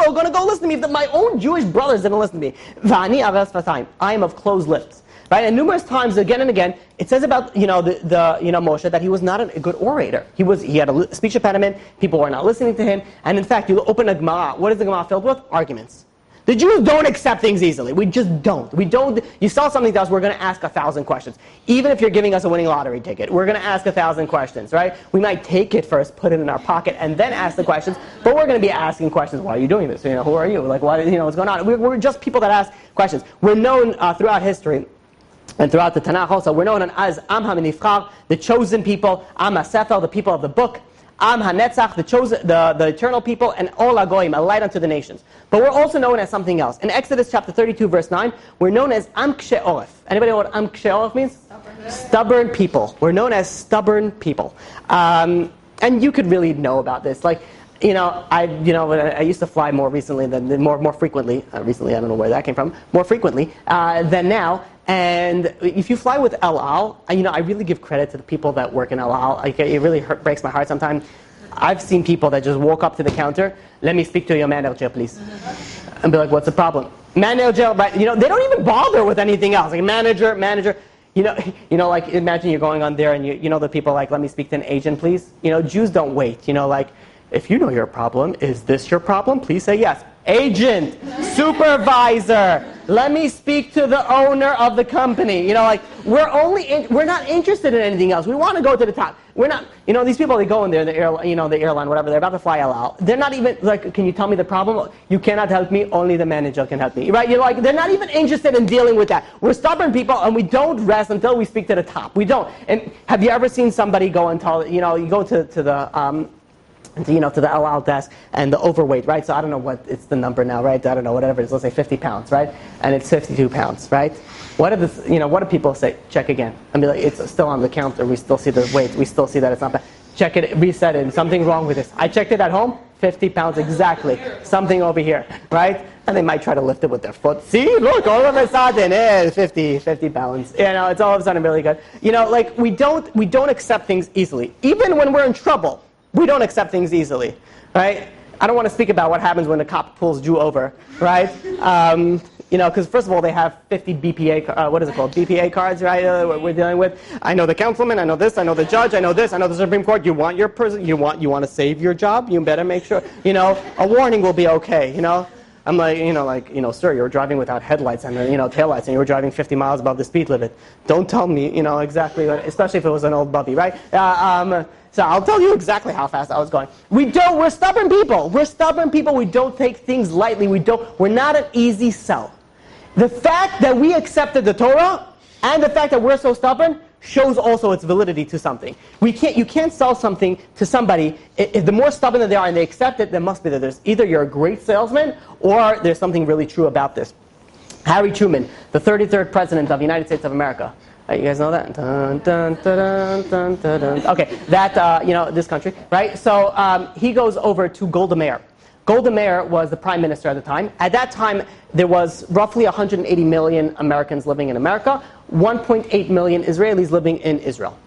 going to go listen to me if my own Jewish brothers didn't listen to me? I am of closed lips. Right? And numerous times, again and again, it says about Moshe that he was not a good orator. He had a speech impediment. People were not listening to him. And in fact, you open a Gemara. What is the Gemara filled with? Arguments. The Jews don't accept things easily. We just don't. You sell something to us, we're going to ask 1,000 questions. Even if you're giving us a winning lottery ticket, we're going to ask 1,000 questions, right? We might take it first, put it in our pocket, and then ask the questions. But we're going to be asking questions. Why are you doing this? Who are you? Like, why? What's going on? We're just people that ask questions. We're known throughout history. And throughout the Tanakh also, we're known as Am HaMinifchar, the chosen people, Am HaSefer, the people of the book, Am HaNetzach, the eternal people, and Ol HaGoyim, a light unto the nations. But we're also known as something else. In Exodus chapter 32, verse 9, we're known as Am Kshe Oref. Anybody know what Am Kshe Oref means? Stubborn people. We're known as stubborn people. And you could really know about this. Like, I used to fly more frequently, recently, I don't know where that came from, more frequently than now. And if you fly with El Al, I really give credit to the people that work in El Al. Like, it really breaks my heart sometimes. I've seen people that just walk up to the counter, let me speak to your manager, please. And be like, what's the problem? Manager, right? They don't even bother with anything else. Like, manager. Like, imagine you're going on there and you know the people like, let me speak to an agent, please. Jews don't wait. If you know your problem, is this your problem? Please say yes. Agent, supervisor, let me speak to the owner of the company. You know, like, we're not interested in anything else. We want to go to the top. We're not, you know, these people, they go in there, the airline, whatever, they're about to fly out. They're not even like, can you tell me the problem? You cannot help me, only the manager can help me, right? You're like, they're not even interested in dealing with that. We're stubborn people, and we don't rest until we speak to the top. We don't. And have you ever seen somebody go and tell, you know, you go to the to the El Al desk, and the overweight, right? So I don't know what it's the number now, right? I don't know, whatever it is. Let's say 50 pounds, right? And it's 52 pounds, right? What do people say? Check again. I mean, like, it's still on the counter. We still see the weight. We still see that it's not bad. Check it, reset it. Something wrong with this. I checked it at home. 50 pounds exactly. Something over here, right? And they might try to lift it with their foot. See, look, all of a sudden, 50 pounds. You know, it's all of a sudden really good. You know, like, we don't accept things easily, even when we're in trouble. We don't accept things easily, right? I don't want to speak about what happens when the cop pulls Jew over, right? You know, because first of all, they have 50 BPA, what is it called? BPA cards, right? We're dealing with. I know the councilman, I know this, I know the judge, I know this, I know the Supreme Court. You want your person, you want to save your job. You better make sure, you know, a warning will be okay. You know, I'm like, sir, you were driving without headlights and taillights, and you were driving 50 miles above the speed limit. Don't tell me, exactly, especially if it was an old bubby, right? So I'll tell you exactly how fast I was going. We're stubborn people. We're stubborn people. We don't take things lightly. We're not an easy sell. The fact that we accepted the Torah and the fact that we're so stubborn shows also its validity to something. You can't sell something to somebody. If the more stubborn that they are and they accept it, there must be that there's either you're a great salesman or there's something really true about this. Harry Truman, the 33rd president of the United States of America. You guys know that? Dun, dun, dun, dun, dun, dun. Okay, that, this country, right? So he goes over to Golda Meir. Golda Meir was the prime minister at the time. At that time, there was roughly 180 million Americans living in America, 1.8 million Israelis living in Israel.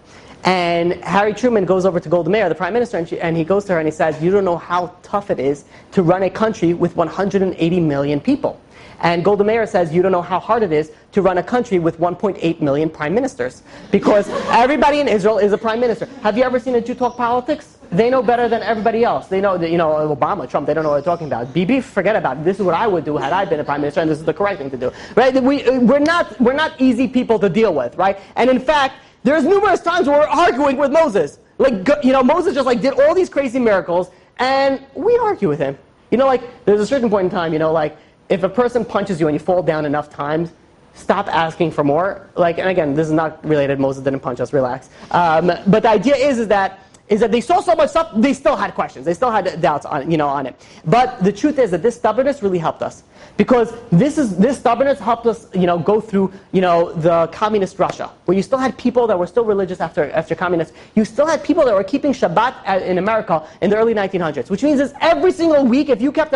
And Harry Truman goes over to Golda Meir, the prime minister, and he goes to her and he says, you don't know how tough it is to run a country with 180 million people. And Golda Meir says, you don't know how hard it is to run a country with 1.8 million prime ministers. Because everybody in Israel is a prime minister. Have you ever seen a Jew talk politics? They know better than everybody else. They know, Obama, Trump, they don't know what they're talking about. Bibi, forget about it. This is what I would do had I been a prime minister, and this is the correct thing to do. Right? We're not easy people to deal with, right? And in fact, there's numerous times where we're arguing with Moses. Moses just did all these crazy miracles, and we argue with him. There's a certain point in time, if a person punches you and you fall down enough times, stop asking for more. And again, this is not related. Moses didn't punch us. Relax. But the idea is that they saw so much stuff, they still had questions. They still had doubts on it. But the truth is that this stubbornness really helped us. Because this stubbornness helped us, go through, the communist Russia, where you still had people that were still religious after communists. You still had people that were keeping Shabbat in America in the early 1900s, which means is every single week, if you kept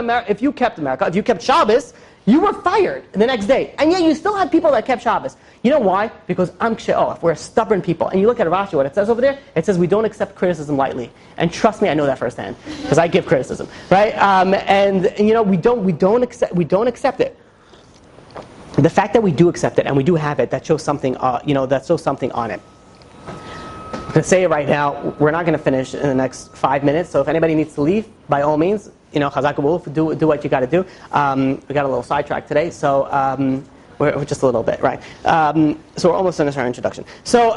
Shabbos, you were fired the next day. And yet you still had people that kept Shabbos. You know why? Because if we're stubborn people. And you look at Rashi, what it says over there, it says we don't accept criticism lightly. And trust me, I know that firsthand, because I give criticism, right? We don't accept it. The fact that we do accept it and we do have it, that shows something, that shows something on it. I'm going to say it right now, we're not going to finish in the next 5 minutes, so if anybody needs to leave, by all means, Chazak Wolf, do what you got to do. We got a little sidetracked today, so we're just a little bit, right? So we're almost finished our introduction. So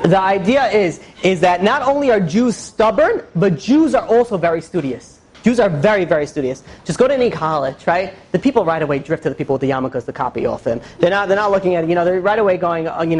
the idea is that not only are Jews stubborn, but Jews are also very studious. Jews are very, very studious. Just go to any college, right? The people right away drift to the people with the yarmulkes to copy off them. They're not looking at it. They're right away going, off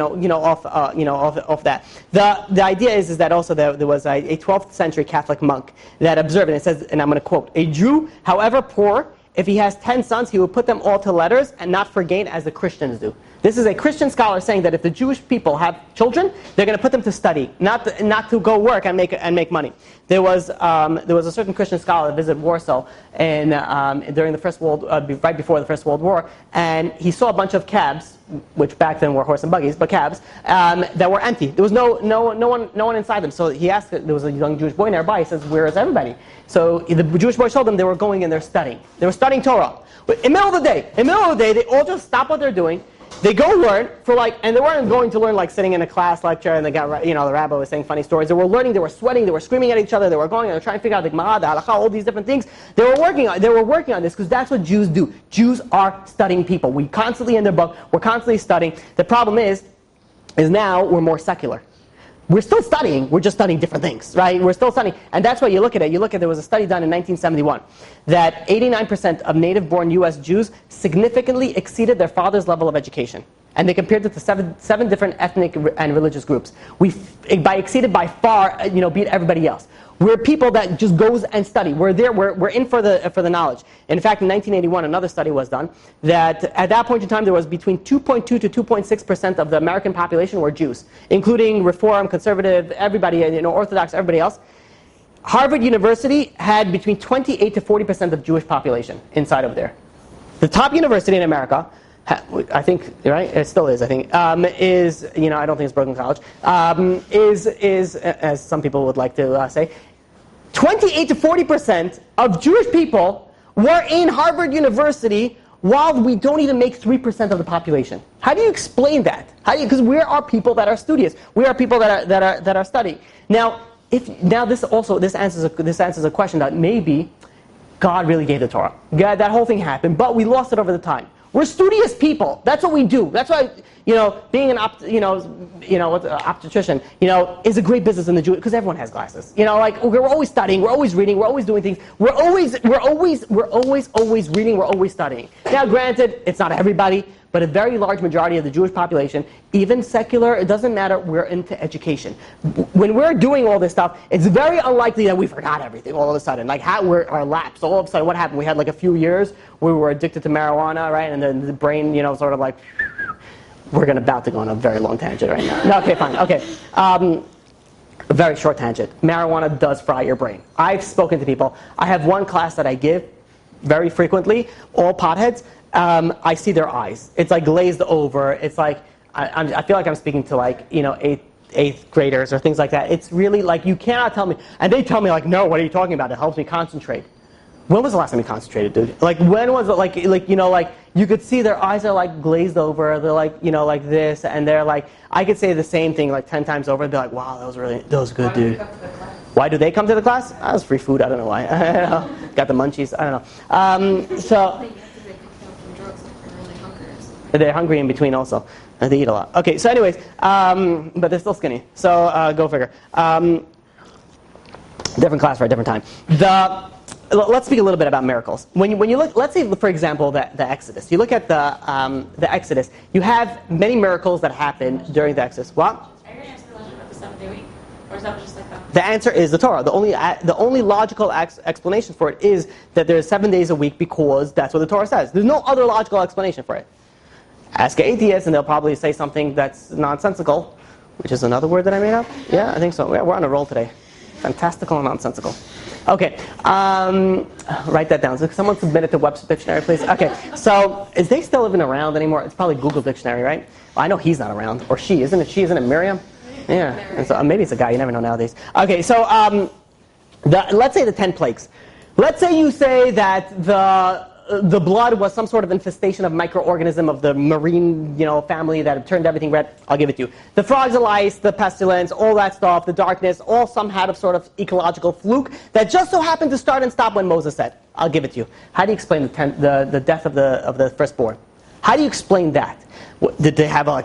that. The idea is that also there was a 12th century Catholic monk that observed, and it says, and I'm going to quote, a Jew, however poor, if he has 10 sons, he will put them all to letters and not for gain as the Christians do. This is a Christian scholar saying that if the Jewish people have children, they're going to put them to study, not to go work and make money. There was a certain Christian scholar that visited Warsaw during the First World, right before the First World War, and he saw a bunch of cabs, which back then were horse and buggies, but cabs that were empty. There was no one inside them. So he asked. There was a young Jewish boy nearby. He says, "Where is everybody?" So the Jewish boy told them they were going and they're studying. They were studying Torah. But in the middle of the day, they all just stop what they're doing. they go learn for and they weren't going to learn sitting in a class lecture and they got, the rabbi was saying funny stories. They were learning, they were sweating, they were screaming at each other, they were going and they were trying to figure out the Gemara, the Halakha, all these different things. They were working on this because that's what Jews do. Jews are studying people. We constantly in their book, we're constantly studying. The problem is now we're more secular. We're still studying, we're just studying different things, right? We're still studying, and that's why you look at it. There was a study done in 1971 that 89% of native-born U.S. Jews significantly exceeded their father's level of education. And they compared it to seven different ethnic and religious groups. Exceeded by far, beat everybody else. We're people that just goes and study. We're there. We're in for the knowledge. In fact, in 1981, another study was done that at that point in time there was between 2.2 to 2.6% of the American population were Jews, including Reform, Conservative, everybody, Orthodox, everybody else. Harvard University had between 28 to 40% of Jewish population inside of there. The top university in America, I think, right? It still is, I think, is, I don't think it's Brooklyn College, is as some people would like to say, 28 to 40% of Jewish people were in Harvard University while we don't even make 3% of the population. How do you explain that? Because we are people that are studious. We are people that are studying. Now, this answers a question that maybe God really gave the Torah. God, that whole thing happened, but we lost it over the time. We're studious people. That's what we do. That's why, being an optician, is a great business in the Jewish, because everyone has glasses. We're always studying, we're always reading, we're always doing things. We're always reading, we're always studying. Now, granted, it's not everybody, but a very large majority of the Jewish population, even secular, it doesn't matter, we're into education. When we're doing all this stuff, it's very unlikely that we forgot everything all of a sudden. Our lapse, all of a sudden, what happened? We had a few years where we were addicted to marijuana, right? And then the brain, we're about to go on a very long tangent right now. No, okay, fine, okay. A very short tangent. Marijuana does fry your brain. I've spoken to people. I have one class that I give very frequently, all potheads. I see their eyes. It's glazed over. It's I feel like I'm speaking to eighth graders or things like that. It's really you cannot tell me. And they tell me no, what are you talking about? It helps me concentrate. When was the last time you concentrated, dude? When was it you could see their eyes are glazed over. They're like this, and they're I could say the same thing 10 times over and be wow, that was good, dude. Why do they come to the class? That was free food. I don't know why. I don't know. Got the munchies. I don't know. They're hungry in between also. And they eat a lot. Okay, so anyways, but they're still skinny. So go figure. Different class for a different time. Let's speak a little bit about miracles. When you look, let's say, for example, the Exodus. You look at the Exodus. You have many miracles that happen during the Exodus. What? Are you going to answer the question about the 7-day week? Or is that just that? The answer is the Torah. The only logical explanation for it is that there's 7 days a week because that's what the Torah says. There's no other logical explanation for it. Ask an atheist and they'll probably say something that's nonsensical, which is another word that I made up. Yeah, I think so. We're on a roll today. Fantastical and nonsensical. Okay, write that down. So someone submit it to Webster Dictionary, please. Okay, so is they still even around anymore? It's probably Google Dictionary, right? Well, I know he's not around, or she, isn't it? She, isn't it Miriam? Yeah, and so maybe it's a guy. You never know nowadays. Okay, so let's say the 10 plagues. Let's say you say that the blood was some sort of infestation of microorganism of the marine, family that had turned everything red. I'll give it to you. The frogs and lice, the pestilence, all that stuff, the darkness, all some had a sort of ecological fluke that just so happened to start and stop when Moses said. I'll give it to you. How do you explain the death of the firstborn? How do you explain that? Did they have a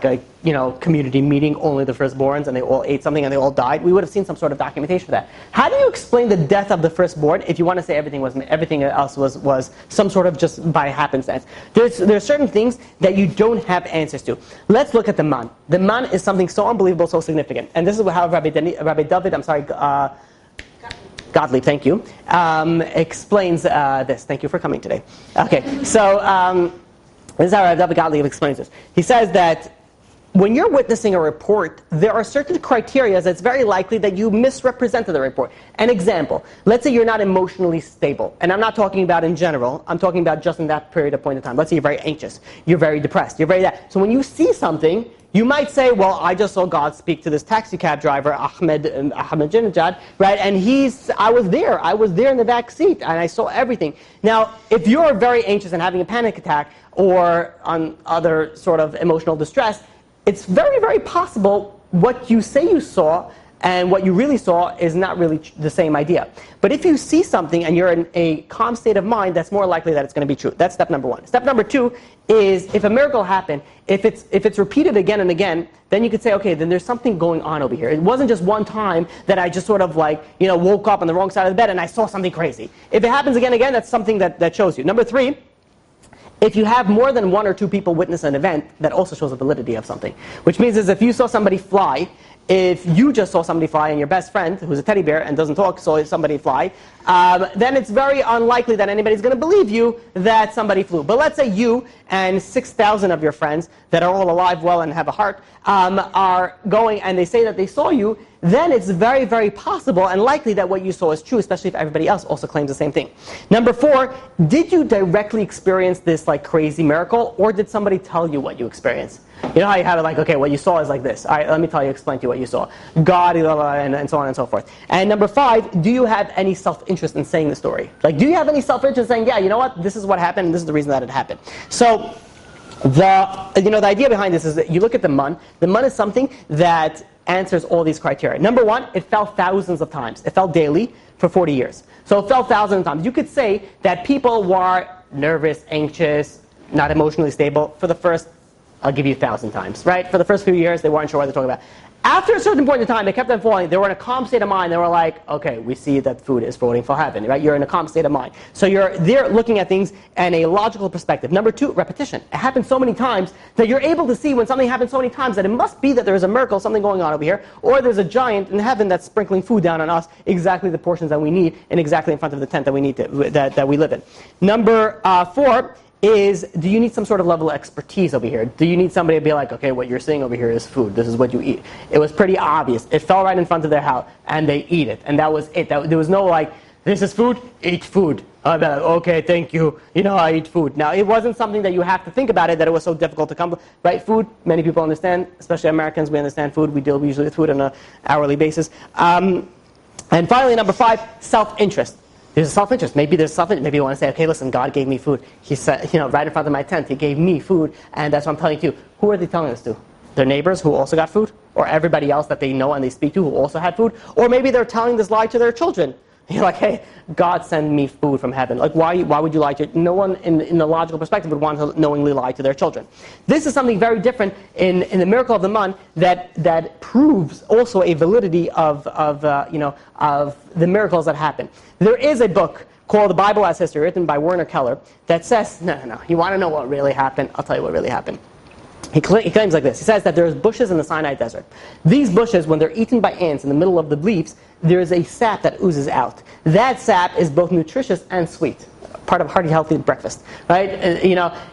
community meeting, only the firstborns, and they all ate something and they all died? We would have seen some sort of documentation for that. How do you explain the death of the firstborn if you want to say everything else was some sort of just by happenstance? There are certain things that you don't have answers to. Let's look at the man. The man is something so unbelievable, so significant, and this is how Rabbi David, Gottlieb, thank you, explains this. Thank you for coming today. Okay, so. This is how Rabbi Gottlieb explains this. He says that when you're witnessing a report, there are certain criteria that's very likely that you misrepresented the report. An example, let's say you're not emotionally stable. And I'm not talking about in general. I'm talking about just in that period of point of time. Let's say you're very anxious. You're very depressed. You're very that. So when you see something, you might say, well, I just saw God speak to this taxi cab driver, Ahmadinejad, right? And I was there. I was there in the back seat, and I saw everything. Now, if you're very anxious and having a panic attack or on other sort of emotional distress, it's very, very possible what you say you saw and what you really saw is not really the same idea. But if you see something and you're in a calm state of mind, that's more likely that it's going to be true. That's step number one. Step number two is if a miracle happened, if it's repeated again and again, then you could say, okay, then there's something going on over here. It wasn't just one time that I just sort of woke up on the wrong side of the bed and I saw something crazy. If it happens again and again, that's something that shows you. Number three, if you have more than one or two people witness an event, that also shows the validity of something. Which means is if you saw somebody fly, if you just saw somebody fly and your best friend, who's a teddy bear and doesn't talk, saw somebody fly, then it's very unlikely that anybody's going to believe you that somebody flew. But let's say you and 6,000 of your friends that are all alive, well, and have a heart, are going and they say that they saw you, then it's very, very possible and likely that what you saw is true, especially if everybody else also claims the same thing. Number four, did you directly experience this crazy miracle, or did somebody tell you what you experienced? You know how you have it okay, what you saw is like this. All right, let me explain to you what you saw. God, and so on and so forth. And number five, do you have any self-interest in saying the story? Do you have any self-interest in saying, yeah, you know what, this is what happened, and this is the reason that it happened. So, the idea behind this is that you look at the mun. The mun is something that answers all these criteria. Number one, it fell thousands of times. It fell daily for 40 years. So it fell thousands of times. You could say that people were nervous, anxious, not emotionally stable for the first, I'll give you 1,000 times, right? For the first few years, they weren't sure what they're talking about. After a certain point in time, they kept on falling. They were in a calm state of mind. They were like, okay, we see that food is floating for heaven, right? You're in a calm state of mind. So you're there looking at things in a logical perspective. Number two, repetition. It happens so many times that you're able to see when something happens so many times that it must be that there is a miracle, something going on over here, or there's a giant in heaven that's sprinkling food down on us, exactly the portions that we need, and exactly in front of the tent that we need that we live in. Number four is, do you need some sort of level of expertise over here? Do you need somebody to be like, okay, what you're seeing over here is food. This is what you eat. It was pretty obvious. It fell right in front of their house, and they eat it. And that was it. There was no this is food, eat food. Okay, thank you. I eat food. Now, it wasn't something that you have to think about it, that it was so difficult to come. Right? Food, many people understand, especially Americans, we understand food. We deal usually with food on an hourly basis. And finally, number five, self-interest. There's a self-interest. Maybe there's self-interest. Maybe you want to say, okay, listen, God gave me food. He said, right in front of my tent, He gave me food, and that's what I'm telling you. Who are they telling this to? Their neighbors who also got food? Or everybody else that they know and they speak to who also had food? Or maybe they're telling this lie to their children. You're like, hey, God sent me food from heaven. Why would you lie to? No one in the logical perspective would want to knowingly lie to their children. This is something very different in the miracle of the mun that proves also a validity of the miracles that happen. There is a book called The Bible as History, written by Werner Keller, that says, no, you want to know what really happened? I'll tell you what really happened. He claims like this. He says that there's bushes in the Sinai desert. These bushes, when they're eaten by ants in the middle of the leaves, there is a sap that oozes out. That sap is both nutritious and sweet, part of hearty, healthy breakfast, right?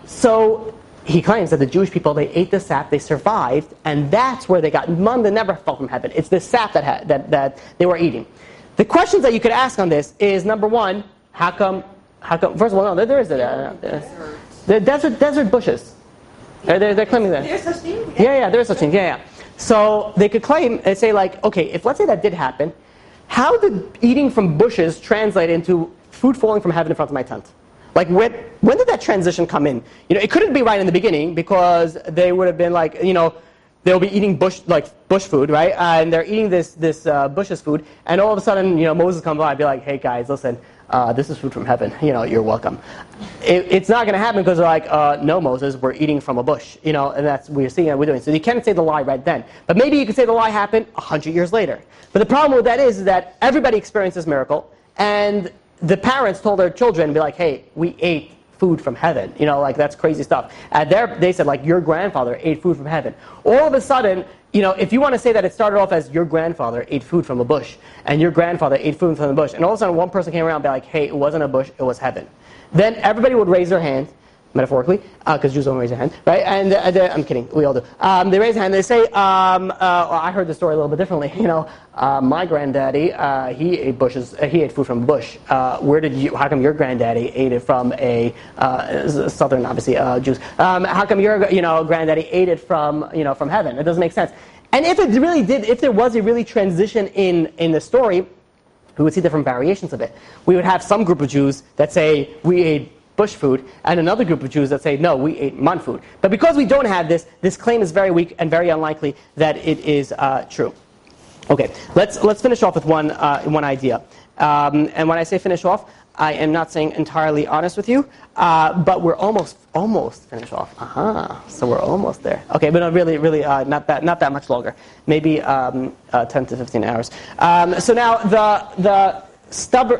So he claims that the Jewish people, they ate the sap, they survived, and that's where they got man that never fell from heaven. It's the sap that they were eating. The questions that you could ask on this is, number one, how come? First of all, no, there is the desert bushes. They're claiming that. There's such thing? Yeah, there is such thing. Yeah. So they could claim and say okay, if let's say that did happen, how did eating from bushes translate into food falling from heaven in front of my tent? When did that transition come in? It couldn't be right in the beginning, because they would have been they'll be eating bush food, right? And they're eating this bush's food, and all of a sudden, Moses comes by and be like, hey guys, listen, this is food from heaven. You're welcome. It's not going to happen because they're like, no, Moses, we're eating from a bush. And that's what we're seeing and we're doing. So you can't say the lie right then. But maybe you could say the lie happened 100 years later. But the problem with that is that everybody experienced this miracle, and the parents told their children, be like, hey, we ate food from heaven. That's crazy stuff. And they said, your grandfather ate food from heaven. All of a sudden, if you want to say that it started off as your grandfather ate food from a bush, and your grandfather ate food from the bush, and all of a sudden one person came around and be like, hey, it wasn't a bush, it was heaven. Then everybody would raise their hand. metaphorically, because Jews don't raise their hand, right? And I'm kidding, we all do. They raise their hand. They say, I heard the story a little bit differently. My granddaddy, he ate food from a bush. How come your granddaddy ate it from a southern, obviously, Jews? How come your granddaddy ate it from heaven? It doesn't make sense. And if there was a really transition in the story, we would see different variations of it. We would have some group of Jews that say we ate bush food, and another group of Jews that say, no, we ate man food. But because we don't have this claim is very weak and very unlikely that it is true. Okay, let's finish off with one idea. And when I say finish off, I am not saying entirely honest with you, but we're almost finished off. So we're almost there. Okay, but no, really, not that much longer. Maybe 10 to 15 hours. So now the stubborn,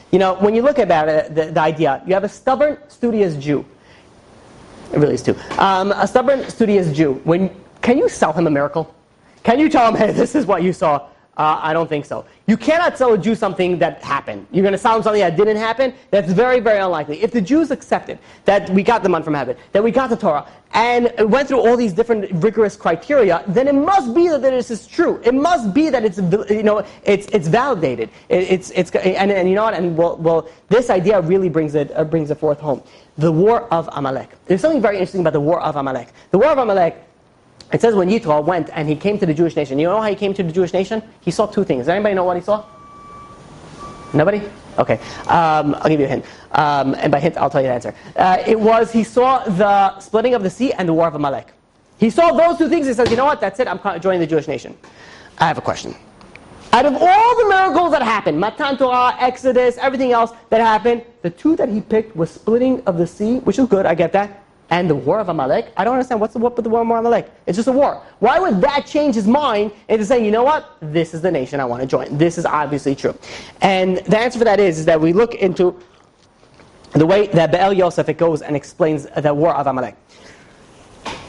when you look about it, the idea, you have a stubborn, studious Jew. It really is two. A stubborn, studious Jew. Can you sell him a miracle? Can you tell him, hey, this is what you saw? I don't think so. You cannot sell a Jew something that happened. You're going to sell him something that didn't happen? That's very, very unlikely. If the Jews accepted that we got the man from heaven, that we got the Torah, and went through all these different rigorous criteria, then it must be that this is true. It must be that it's validated. And you know what? And well, this idea really brings it forth home. The war of Amalek. There's something very interesting about the war of Amalek. The war of Amalek. It says when Yitro went and he came to the Jewish nation. You know how he came to the Jewish nation? He saw two things. Does anybody know what he saw? Nobody? Okay. I'll give you a hint. And by hint, I'll tell you the answer. He saw the splitting of the sea and the war of Amalek. He saw those two things. He says, you know what? That's it. I'm joining the Jewish nation. I have a question. Out of all the miracles that happened, Matan Torah, Exodus, everything else that happened, the two that he picked was splitting of the sea, which is good. I get that. And the war of Amalek? I don't understand. What's the war with the war of Amalek? It's just a war. Why would that change his mind into saying, you know what? This is the nation I want to join. This is obviously true. And the answer for that is that we look into the way that Be'el Yosef, it goes and explains the war of Amalek.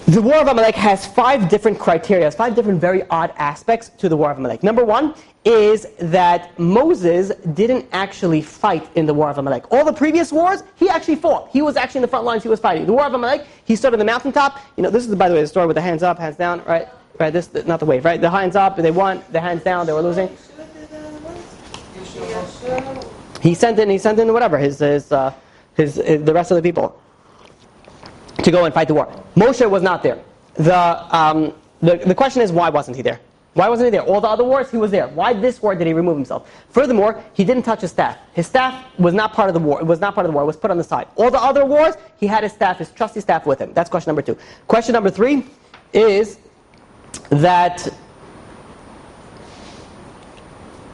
The war of Amalek has 5 different criteria, 5 different very odd aspects to the war of Amalek. Number 1 is that Moses didn't actually fight in the war of Amalek. All the previous wars, he actually fought. He was actually in the front lines, he was fighting. The war of Amalek, he stood on the mountaintop. This is, by the way, the story with the hands up, hands down, right? Right, this, not the wave, right? The hands up, they won, the hands down, they were losing. He sent in whatever, the rest of the people to go and fight the war. Moshe was not there. The question is, why wasn't he there? Why wasn't he there? All the other wars, he was there. Why this war did he remove himself? Furthermore, he didn't touch his staff. His staff was not part of the war. It was not part of the war. It was put on the side. All the other wars, he had his staff, his trusty staff with him. That's question number 2. Question number 3 is that...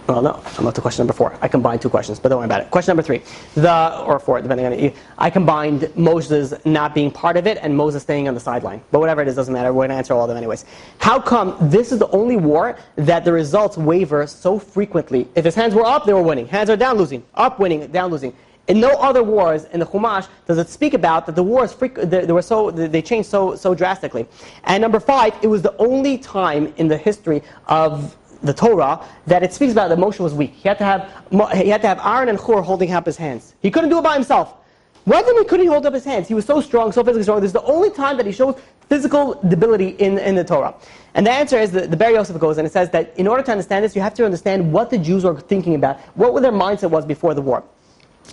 Well, no, I'm up to question number 4. I combined 2 questions, but don't worry about it. Question number 3, or 4, depending on it. I combined Moses not being part of it and Moses staying on the sideline. But whatever it is, doesn't matter. We're going to answer all of them anyways. How come this is the only war that the results waver so frequently? If his hands were up, they were winning. Hands are down, losing. Up, winning, down, losing. In no other wars in the Chumash does it speak about that the wars they changed so drastically. And number 5, it was the only time in the history of the Torah that it speaks about that Moshe was weak. He had to have Aaron and Hur holding up his hands. He couldn't do it by himself. Why couldn't he hold up his hands? He was so strong, so physically strong. This is the only time that he shows physical debility in the Torah. And the answer is the Be'er Yosef goes and it says that in order to understand this, you have to understand what the Jews were thinking about, what their mindset was before the war.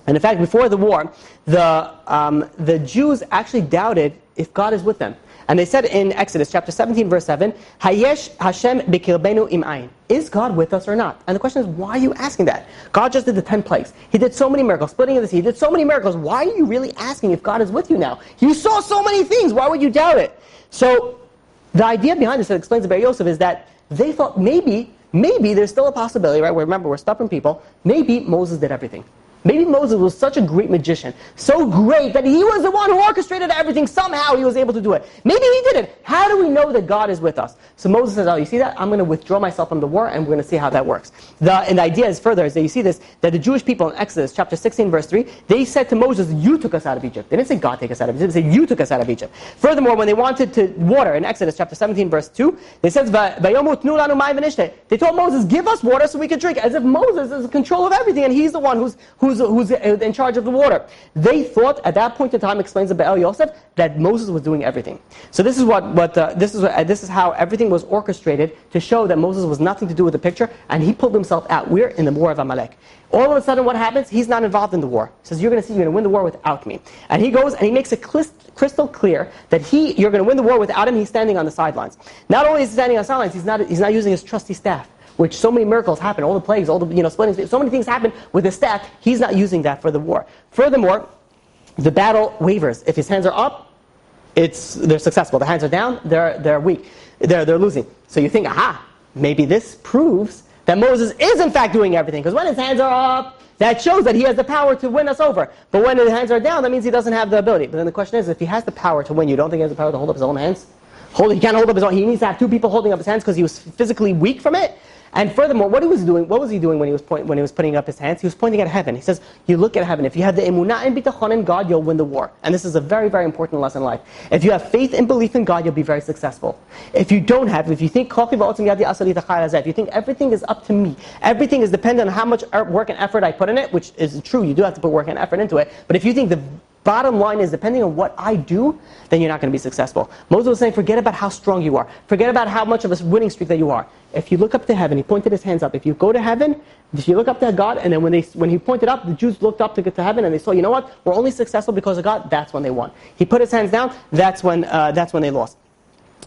And in fact, before the war, the Jews actually doubted if God is with them. And they said in Exodus chapter 17, verse 7, Hayesh Hashem b'kilbenu im ayin. Is God with us or not? And the question is, why are you asking that? God just did the 10 plagues. He did so many miracles, splitting of the sea. He did so many miracles. Why are you really asking if God is with you now? You saw so many things. Why would you doubt it? So the idea behind this that explains the Be'er Yosef is that they thought maybe there's still a possibility, right? Remember, we're stubborn people. Maybe Moses did everything. Maybe Moses was such a great magician, so great that he was the one who orchestrated everything. Somehow he was able to do it. Maybe he didn't. How do we know that God is with us? So Moses says, oh, you see that? I'm going to withdraw myself from the war, and we're going to see how that works. And the idea is further, is that you see this, that the Jewish people in Exodus chapter 16, verse 3, they said to Moses, you took us out of Egypt. They didn't say God take us out of Egypt. They said, you took us out of Egypt. Furthermore, when they wanted to water in Exodus chapter 17, verse 2, they said, they told Moses, give us water so we can drink, as if Moses is in control of everything, and he's the one who's who's in charge of the water. They thought at that point in time, explains the Be'er Yosef, that Moses was doing everything. So this is how everything was orchestrated to show that Moses was nothing to do with the picture, and he pulled himself out. We're in the war of Amalek. All of a sudden, what happens? He's not involved in the war. He says, you're going to win the war without me. And he goes and he makes it crystal clear that you're going to win the war without him. He's standing on the sidelines. Not only is he standing on the sidelines, he's not using his trusty staff, which so many miracles happen, all the plagues, all the splitting, so many things happen with his staff. He's not using that for the war. Furthermore, the battle wavers. If his hands are up, they're successful. The hands are down, they're weak. They're losing. So you think, aha, maybe this proves that Moses is in fact doing everything. Because when his hands are up, that shows that he has the power to win us over. But when his hands are down, that means he doesn't have the ability. But then the question is, if he has the power to win, you don't think he has the power to hold up his own hands? He can't hold up his own. He needs to have two people holding up his hands because he was physically weak from it. And furthermore, what was he doing when he was putting up his hands? He was pointing at heaven. He says, you look at heaven. If you have the emunah and bitachon in God, you'll win the war. And this is a very, very important lesson in life. If you have faith and belief in God, you'll be very successful. If you don't have, if you think if you think everything is up to me, everything is dependent on how much work and effort I put in it, which is true, you do have to put work and effort into it. But if you think the bottom line is depending on what I do, then you're not going to be successful. Moses was saying, forget about how strong you are. Forget about how much of a winning streak that you are. If you look up to heaven, he pointed his hands up. If you go to heaven, if you look up to God, and then when he pointed up, the Jews looked up to get to heaven, and they saw, you know what? We're only successful because of God. That's when they won. He put his hands down. That's when they lost.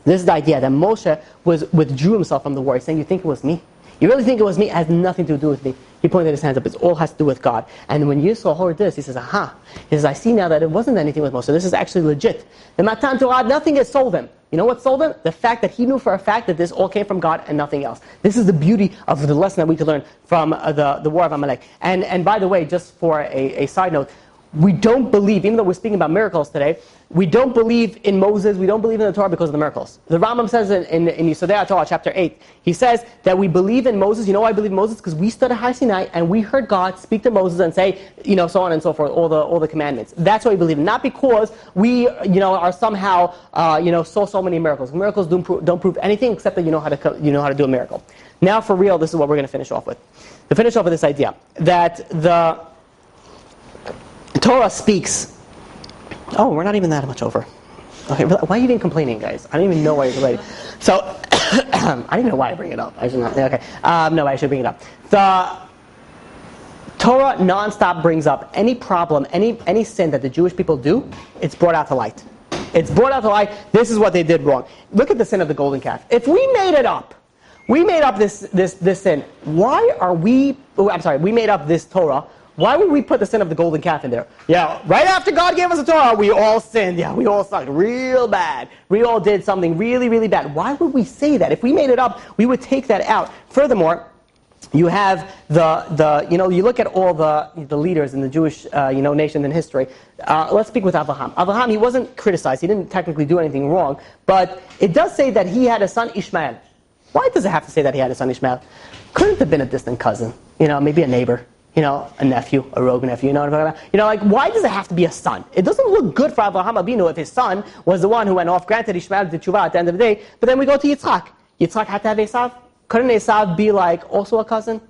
This is the idea that Moshe withdrew himself from the war. He's saying, you think it was me? You really think it was me? It has nothing to do with me. He pointed his hands up. It all has to do with God. And when Yisrael heard this, he says, aha. He says, I see now that it wasn't anything with Moshe. This is actually legit. The Matan Torah, nothing has sold him. You know what sold him? The fact that he knew for a fact that this all came from God and nothing else. This is the beauty of the lesson that we could learn from the war of Amalek. And by the way, just for a side note, we don't believe, even though we're speaking about miracles today, we don't believe in Moses, we don't believe in the Torah because of the miracles. The Rambam says in Yisodei Torah, chapter 8, he says that we believe in Moses. You know why I believe in Moses? Because we stood at Har Sinai and we heard God speak to Moses and say, so on and so forth, all the commandments. That's why we believe in. Not because we, are somehow, saw so many miracles. Miracles don't prove anything except that you know how to do a miracle. Now, for real, this is what we're going to finish off with. To finish off with this idea that the Torah speaks. Oh, we're not even that much over. Okay, why are you even complaining, guys? I don't even know why you're complaining. So, I don't even know why I bring it up. I should not. Okay. No, I should bring it up. The Torah nonstop brings up any problem, any sin that the Jewish people do. It's brought out to light. It's brought out to light. This is what they did wrong. Look at the sin of the golden calf. If we made it up, we made up this sin. Why are we? We made up this Torah. Why would we put the sin of the golden calf in there? Yeah, right after God gave us the Torah, we all sinned. Yeah, we all sucked real bad. We all did something really, really bad. Why would we say that? If we made it up, we would take that out. Furthermore, you have you look at all the leaders in the Jewish nation in history. Let's speak with Abraham. Abraham, he wasn't criticized. He didn't technically do anything wrong, but it does say that he had a son Ishmael. Why does it have to say that he had a son Ishmael? Couldn't have been a distant cousin. Maybe a neighbor. A nephew, a rogue nephew, what I'm talking about? Why does it have to be a son? It doesn't look good for Abraham Avinu if his son was the one who went off. Granted, Ishmael did tshuva at the end of the day, but then we go to Yitzchak. Yitzchak had to have Esav. Couldn't Esav be also a cousin?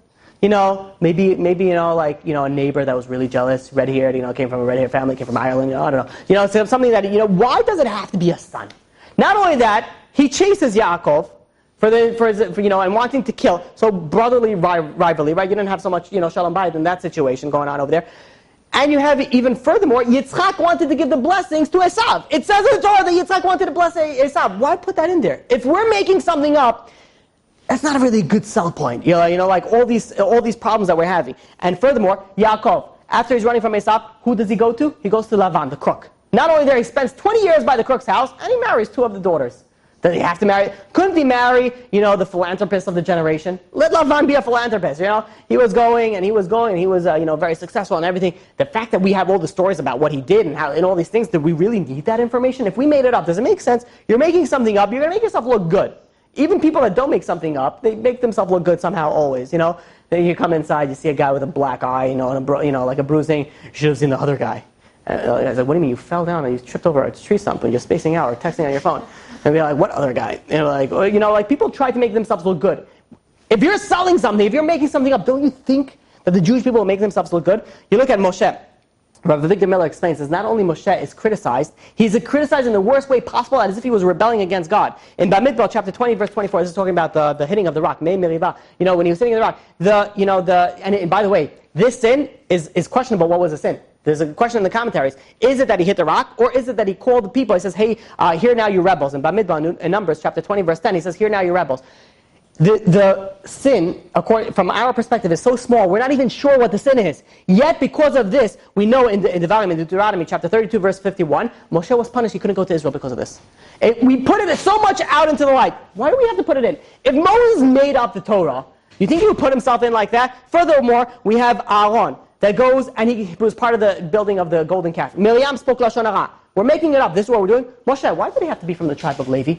Maybe a neighbor that was really jealous, red-haired, came from a red-haired family, came from Ireland, I don't know. So something that, why does it have to be a son? Not only that, he chases Yaakov, and wanting to kill. So brotherly rivalry, right? You didn't have so much, shalom bayit in that situation going on over there. And you have even furthermore, Yitzchak wanted to give the blessings to Esav. It says in the Torah that Yitzchak wanted to bless Esav. Why put that in there? If we're making something up, that's not a really good sell point. Like all these problems that we're having. And furthermore, Yaakov, after he's running from Esav, who does he go to? He goes to Lavan, the crook. Not only there, he spends 20 years by the crook's house, and he marries 2 of the daughters. Does he have to marry? Couldn't he marry, the philanthropist of the generation? Let Lavan be a philanthropist, He was going, and he was very successful and everything. The fact that we have all the stories about what he did and all these things, do we really need that information? If we made it up, does it make sense? You're making something up, you're going to make yourself look good. Even people that don't make something up, they make themselves look good somehow always, Then you come inside, you see a guy with a black eye, like a bruising, you should have seen the other guy. I was like, what do you mean? You fell down and you tripped over a tree stump and you're spacing out or texting on your phone. And be like, what other guy? Like people try to make themselves look good. If you're selling something, if you're making something up, don't you think that the Jewish people will make themselves look good. You look at Moshe. Rabbi Victor Miller explains that not only Moshe is criticized, he's criticized in the worst way possible, as if he was rebelling against God. In Bamidbar, chapter 20, verse 24, this is talking about the hitting of the rock, Mei Meriva. When he was hitting the rock, and by the way, this sin is questionable. What was the sin? There's a question in the commentaries. Is it that he hit the rock, or is it that he called the people? He says, hey, hear now you rebels. In Bamidbar, in Numbers, chapter 20, verse 10, he says, hear now you rebels. The sin, from our perspective, is so small, we're not even sure what the sin is. Yet, because of this, we know in the volume, in Deuteronomy, chapter 32, verse 51, Moshe was punished. He couldn't go to Israel because of this. We put it so much out into the light. Why do we have to put it in? If Moses made up the Torah, you think he would put himself in like that? Furthermore, we have Aaron that goes, and he was part of the building of the golden calf. Miriam spoke Lashon Hara. We're making it up. This is what we're doing. Moshe, why did he have to be from the tribe of Levi?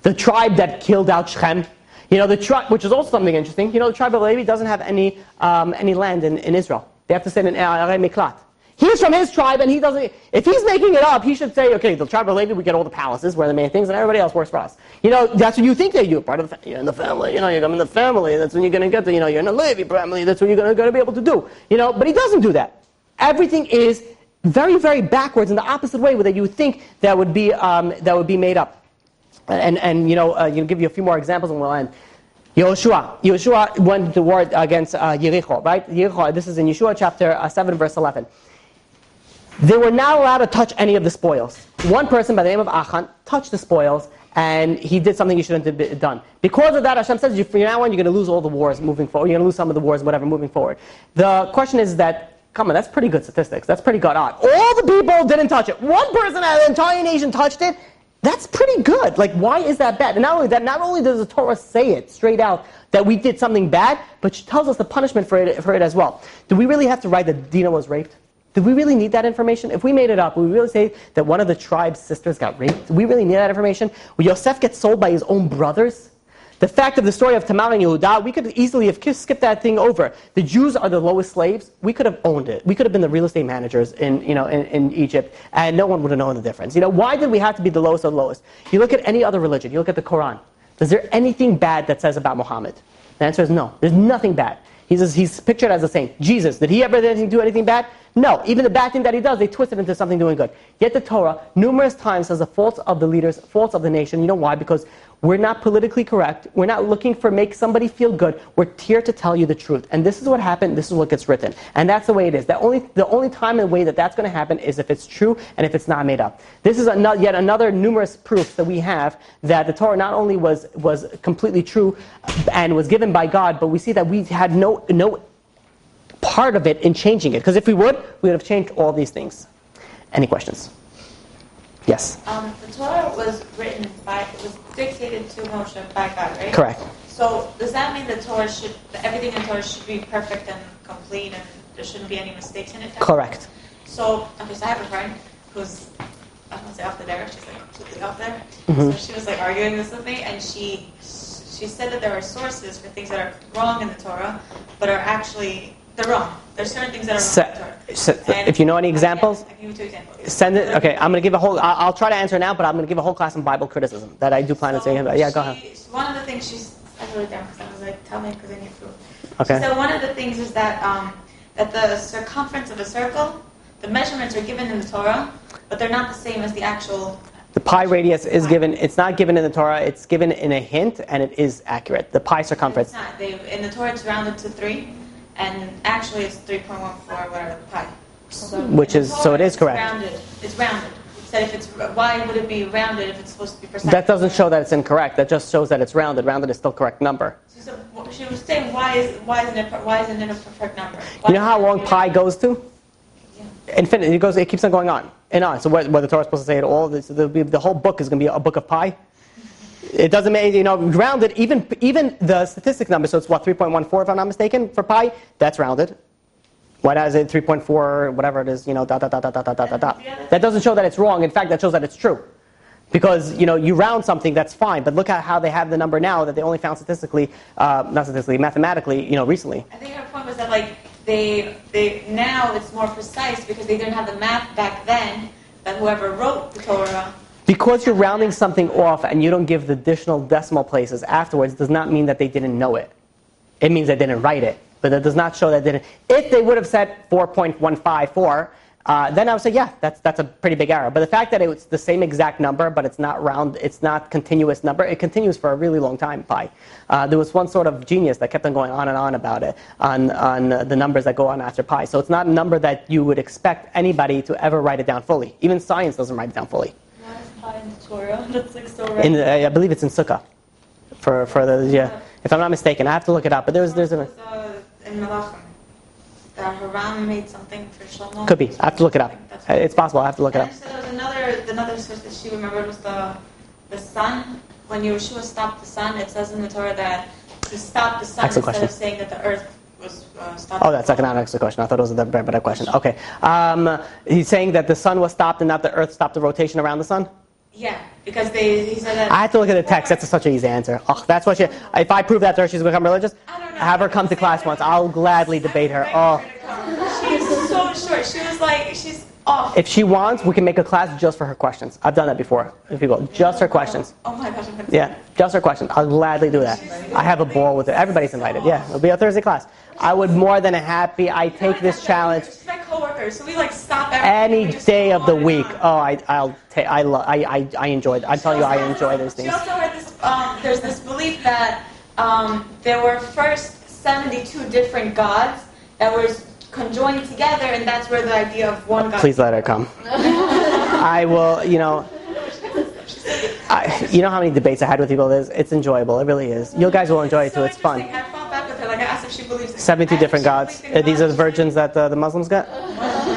The tribe that killed out Shechem. The tribe, which is also something interesting. The tribe of Levi doesn't have any land in Israel. They have to sit in Arei Miklat. He's from his tribe, and he doesn't. If he's making it up, he should say, okay, the tribe of Levi, we get all the palaces where the main things, and everybody else works for us. That's what you think they do. Part of you're in the family. You come in the family. That's when you're going to get to. You're in the Levi family. That's what you're going to be able to do. But he doesn't do that. Everything is very, very backwards in the opposite way that you would think that would be made up. And you'll give you a few more examples and we'll end. Yeshua went to war against Yericho, right? Yericho, this is in Yeshua chapter 7, verse 11. They were not allowed to touch any of the spoils. One person by the name of Achan touched the spoils, and he did something he shouldn't have done. Because of that, Hashem says, from now on, you're going to lose all the wars moving forward. You're going to lose some of the wars, whatever, moving forward. The question is that, come on, that's pretty good statistics. That's pretty good odds. All the people didn't touch it. One person out of the entire nation touched it. That's pretty good. Why is that bad? And not only that, not only does the Torah say it straight out that we did something bad, but she tells us the punishment for it as well. Do we really have to write that Dinah was raped? Do we really need that information? If we made it up, would we really say that one of the tribe's sisters got raped? Do we really need that information? Would Yosef get sold by his own brothers? The fact of the story of Tamar and Yehuda, we could easily have skipped that thing over. The Jews are the lowest slaves. We could have owned it. We could have been the real estate managers in Egypt, and no one would have known the difference. Why did we have to be the lowest of the lowest? You look at any other religion. You look at the Quran. Is there anything bad that says about Muhammad? The answer is no. There's nothing bad. He's pictured as a saint. Jesus, did he ever do anything bad? No. Even the bad thing that he does, they twist it into something doing good. Yet the Torah numerous times says the faults of the leaders, faults of the nation. You know why? Because we're not politically correct. We're not looking for make somebody feel good. We're here to tell you the truth. And this is what happened. This is what gets written. And that's the way it is. The only time and way that's going to happen is if it's true and if it's not made up. This is yet another numerous proof that we have that the Torah not only was completely true and was given by God, but we see that we had no part of it in changing it. Because if we would have changed all these things. Any questions? Yes? The Torah was dictated to Moshe by God, right? Correct. So does that mean everything in Torah should be perfect and complete and there shouldn't be any mistakes in it? Correct. So I have a friend who's, I don't want to say off the there, she's completely off there. Mm-hmm. So she was arguing this with me, and she said that there are sources for things that are wrong in the Torah, but are actually, they're wrong. There's certain things that are wrong in the Torah. If you know any examples, I can give you 2 examples. send it. Okay, I'm going to give a whole. I'll try to answer now, but I'm going to give a whole class on Bible criticism that I do plan on saying about. Yeah, go ahead. One of the things I wrote it down because I was like, tell me because I need proof. Okay. She said one of the things is that the circumference of a circle, the measurements are given in the Torah, but they're not the same as the actual. The pi radius is given. It's not given in the Torah. It's given in a hint, and it is accurate. The pi circumference. It's not. In the Torah, it's rounded to 3, and actually it's 3.14 whatever pi. Which is so it is correct. It's rounded. Said why would it be rounded if it's supposed to be precise? That doesn't show that it's incorrect. That just shows that it's rounded. Rounded is still correct number. She was saying why isn't it a perfect number? You know how long pi goes to? Yeah. Infinite. It keeps on going on and on. So what the Torah is supposed to say it all. The whole book is going to be a book of pi. It doesn't make rounded. Even the statistic number. So it's 3.14 if I'm not mistaken for pi. That's rounded. Why is it 3.4, whatever it is, dot. That doesn't show that it's wrong. In fact, that shows that it's true. Because, you round something, that's fine. But look at how they have the number now that they only found mathematically, recently. I think her point was that, they now it's more precise because they didn't have the math back then that whoever wrote the Torah. Because you're rounding something off and you don't give the additional decimal places afterwards does not mean that they didn't know it. It means they didn't write it. But that does not show that they didn't. If they would have said 4.154, then I would say, yeah, that's a pretty big error. But the fact that it's the same exact number, but it's not round, it's not continuous number, it continues for a really long time, pi. There was one sort of genius that kept on going on and on about it, on the numbers that go on after pi. So it's not a number that you would expect anybody to ever write it down fully. Even science doesn't write it down fully. Why is pi in the Torah? That's like so random. I believe it's in Sukkah. For the, yeah. If I'm not mistaken, I have to look it up. But there's a... in Malachim. That Haram made something for Shlomo. Could be. I have to look it up. It's possible. I have to look it up. And there was another source that she remembered was the sun. When Yeshua stopped the sun, it says in the Torah that he stopped the sun Excellent instead question. of saying that the earth was stopped. Oh, that's not an excellent question. I thought it was a better question. Okay. He's saying that the sun was stopped and not the earth stopped the rotation around the sun? Yeah, because he said that... I have to look at the text. That's such an easy answer. Oh, that's what if I prove that to her, she's going to become religious? I don't know. Have her come to class once. I'll gladly debate her. Oh. She's so short. She was like, she's off. If she wants, we can make a class just for her questions. I've done that before with people. Just her questions. Oh my gosh. Yeah, just her questions. I'll gladly do that. I have a ball with it. Everybody's invited. Yeah, it'll be a Thursday class. I would more than happy. I take this challenge. She's my coworker, so we like stop Any day of the week. Oh, I enjoyed. I'm telling you, I enjoy those She things. also heard this. There's this belief that there were first 72 different gods that were conjoined together, and that's where the idea of one God. Please let her come. I will. You know how many debates I had with people. It's enjoyable. It really is. You guys will enjoy it too. It's fun. I fought back with her. Like I asked if she believes. 72 different gods. These are the virgins that the Muslims got?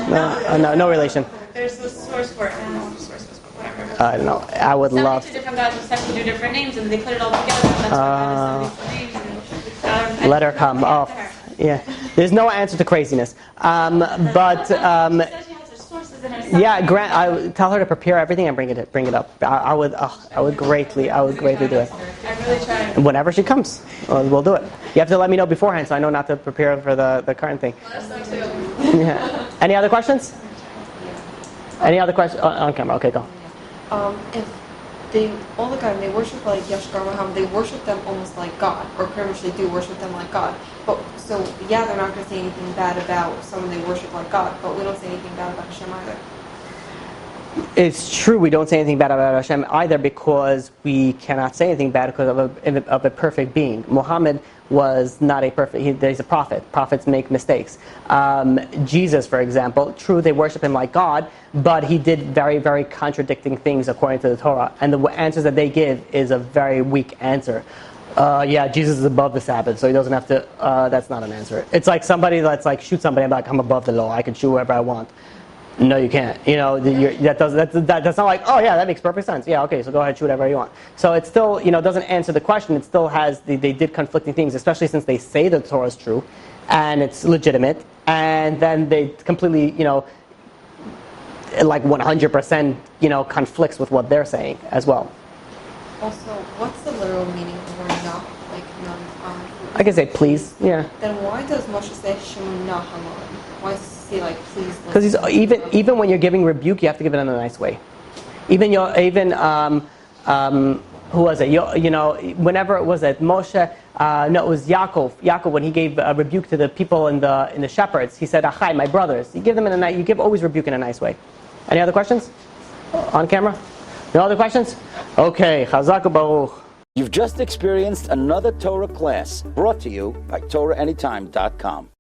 No relation. There's a source for it. I don't know what the source was, but whatever. I don't know. I would 72 love. different gods with 72 different names, and they put it all together. And that's why God is 72 names. And, Let her come. Oh, yeah. There's no answer to craziness. But yeah, I tell her to prepare everything and bring it up. I would greatly do it. I really try. And whenever she comes, we'll do it. You have to let me know beforehand so I know not to prepare for the current thing. Yeah. Any other questions? Any other questions? On camera. Okay, go. If all the time they worship like Yashkar Muhammad, they worship them almost like God, or pretty much they do worship them like God. But so yeah, they're not going to say anything bad about someone they worship like God, but we don't say anything bad about Hashem either. It's true we don't say anything bad about Hashem either because we cannot say anything bad because of a perfect being. Muhammad was not a perfect, he's a prophet. Prophets make mistakes. Jesus, for example, true they worship him like God, but he did very, very contradicting things according to the Torah. And the answers that they give is a very weak answer. Yeah, Jesus is above the Sabbath, so he doesn't have to, that's not an answer. It's like somebody that's like, shoot somebody, I'm like, I'm above the law, I can shoot whoever I want. No, you can't. That's not like, oh yeah, that makes perfect sense. Yeah, okay, so go ahead, shoot whatever you want. So it still, doesn't answer the question. It still has, they did conflicting things, especially since they say the Torah is true, and it's legitimate, and then they completely, like 100%, conflicts with what they're saying as well. Also, what's the literal meaning of the word nah? Like, I can say please, yeah. Then why does Moshe say Shema nah Haman? Why does he like please? Because even when you're giving rebuke, you have to give it in a nice way. Who was it? Whenever it was it Moshe? No, it was Yaakov. Yaakov, when he gave a rebuke to the people in the shepherds, he said, "Achai, my brothers." You give them you give always rebuke in a nice way. Any other questions? On camera? No other questions? Okay, Chazak Baruch. You've just experienced another Torah class brought to you by TorahAnytime.com.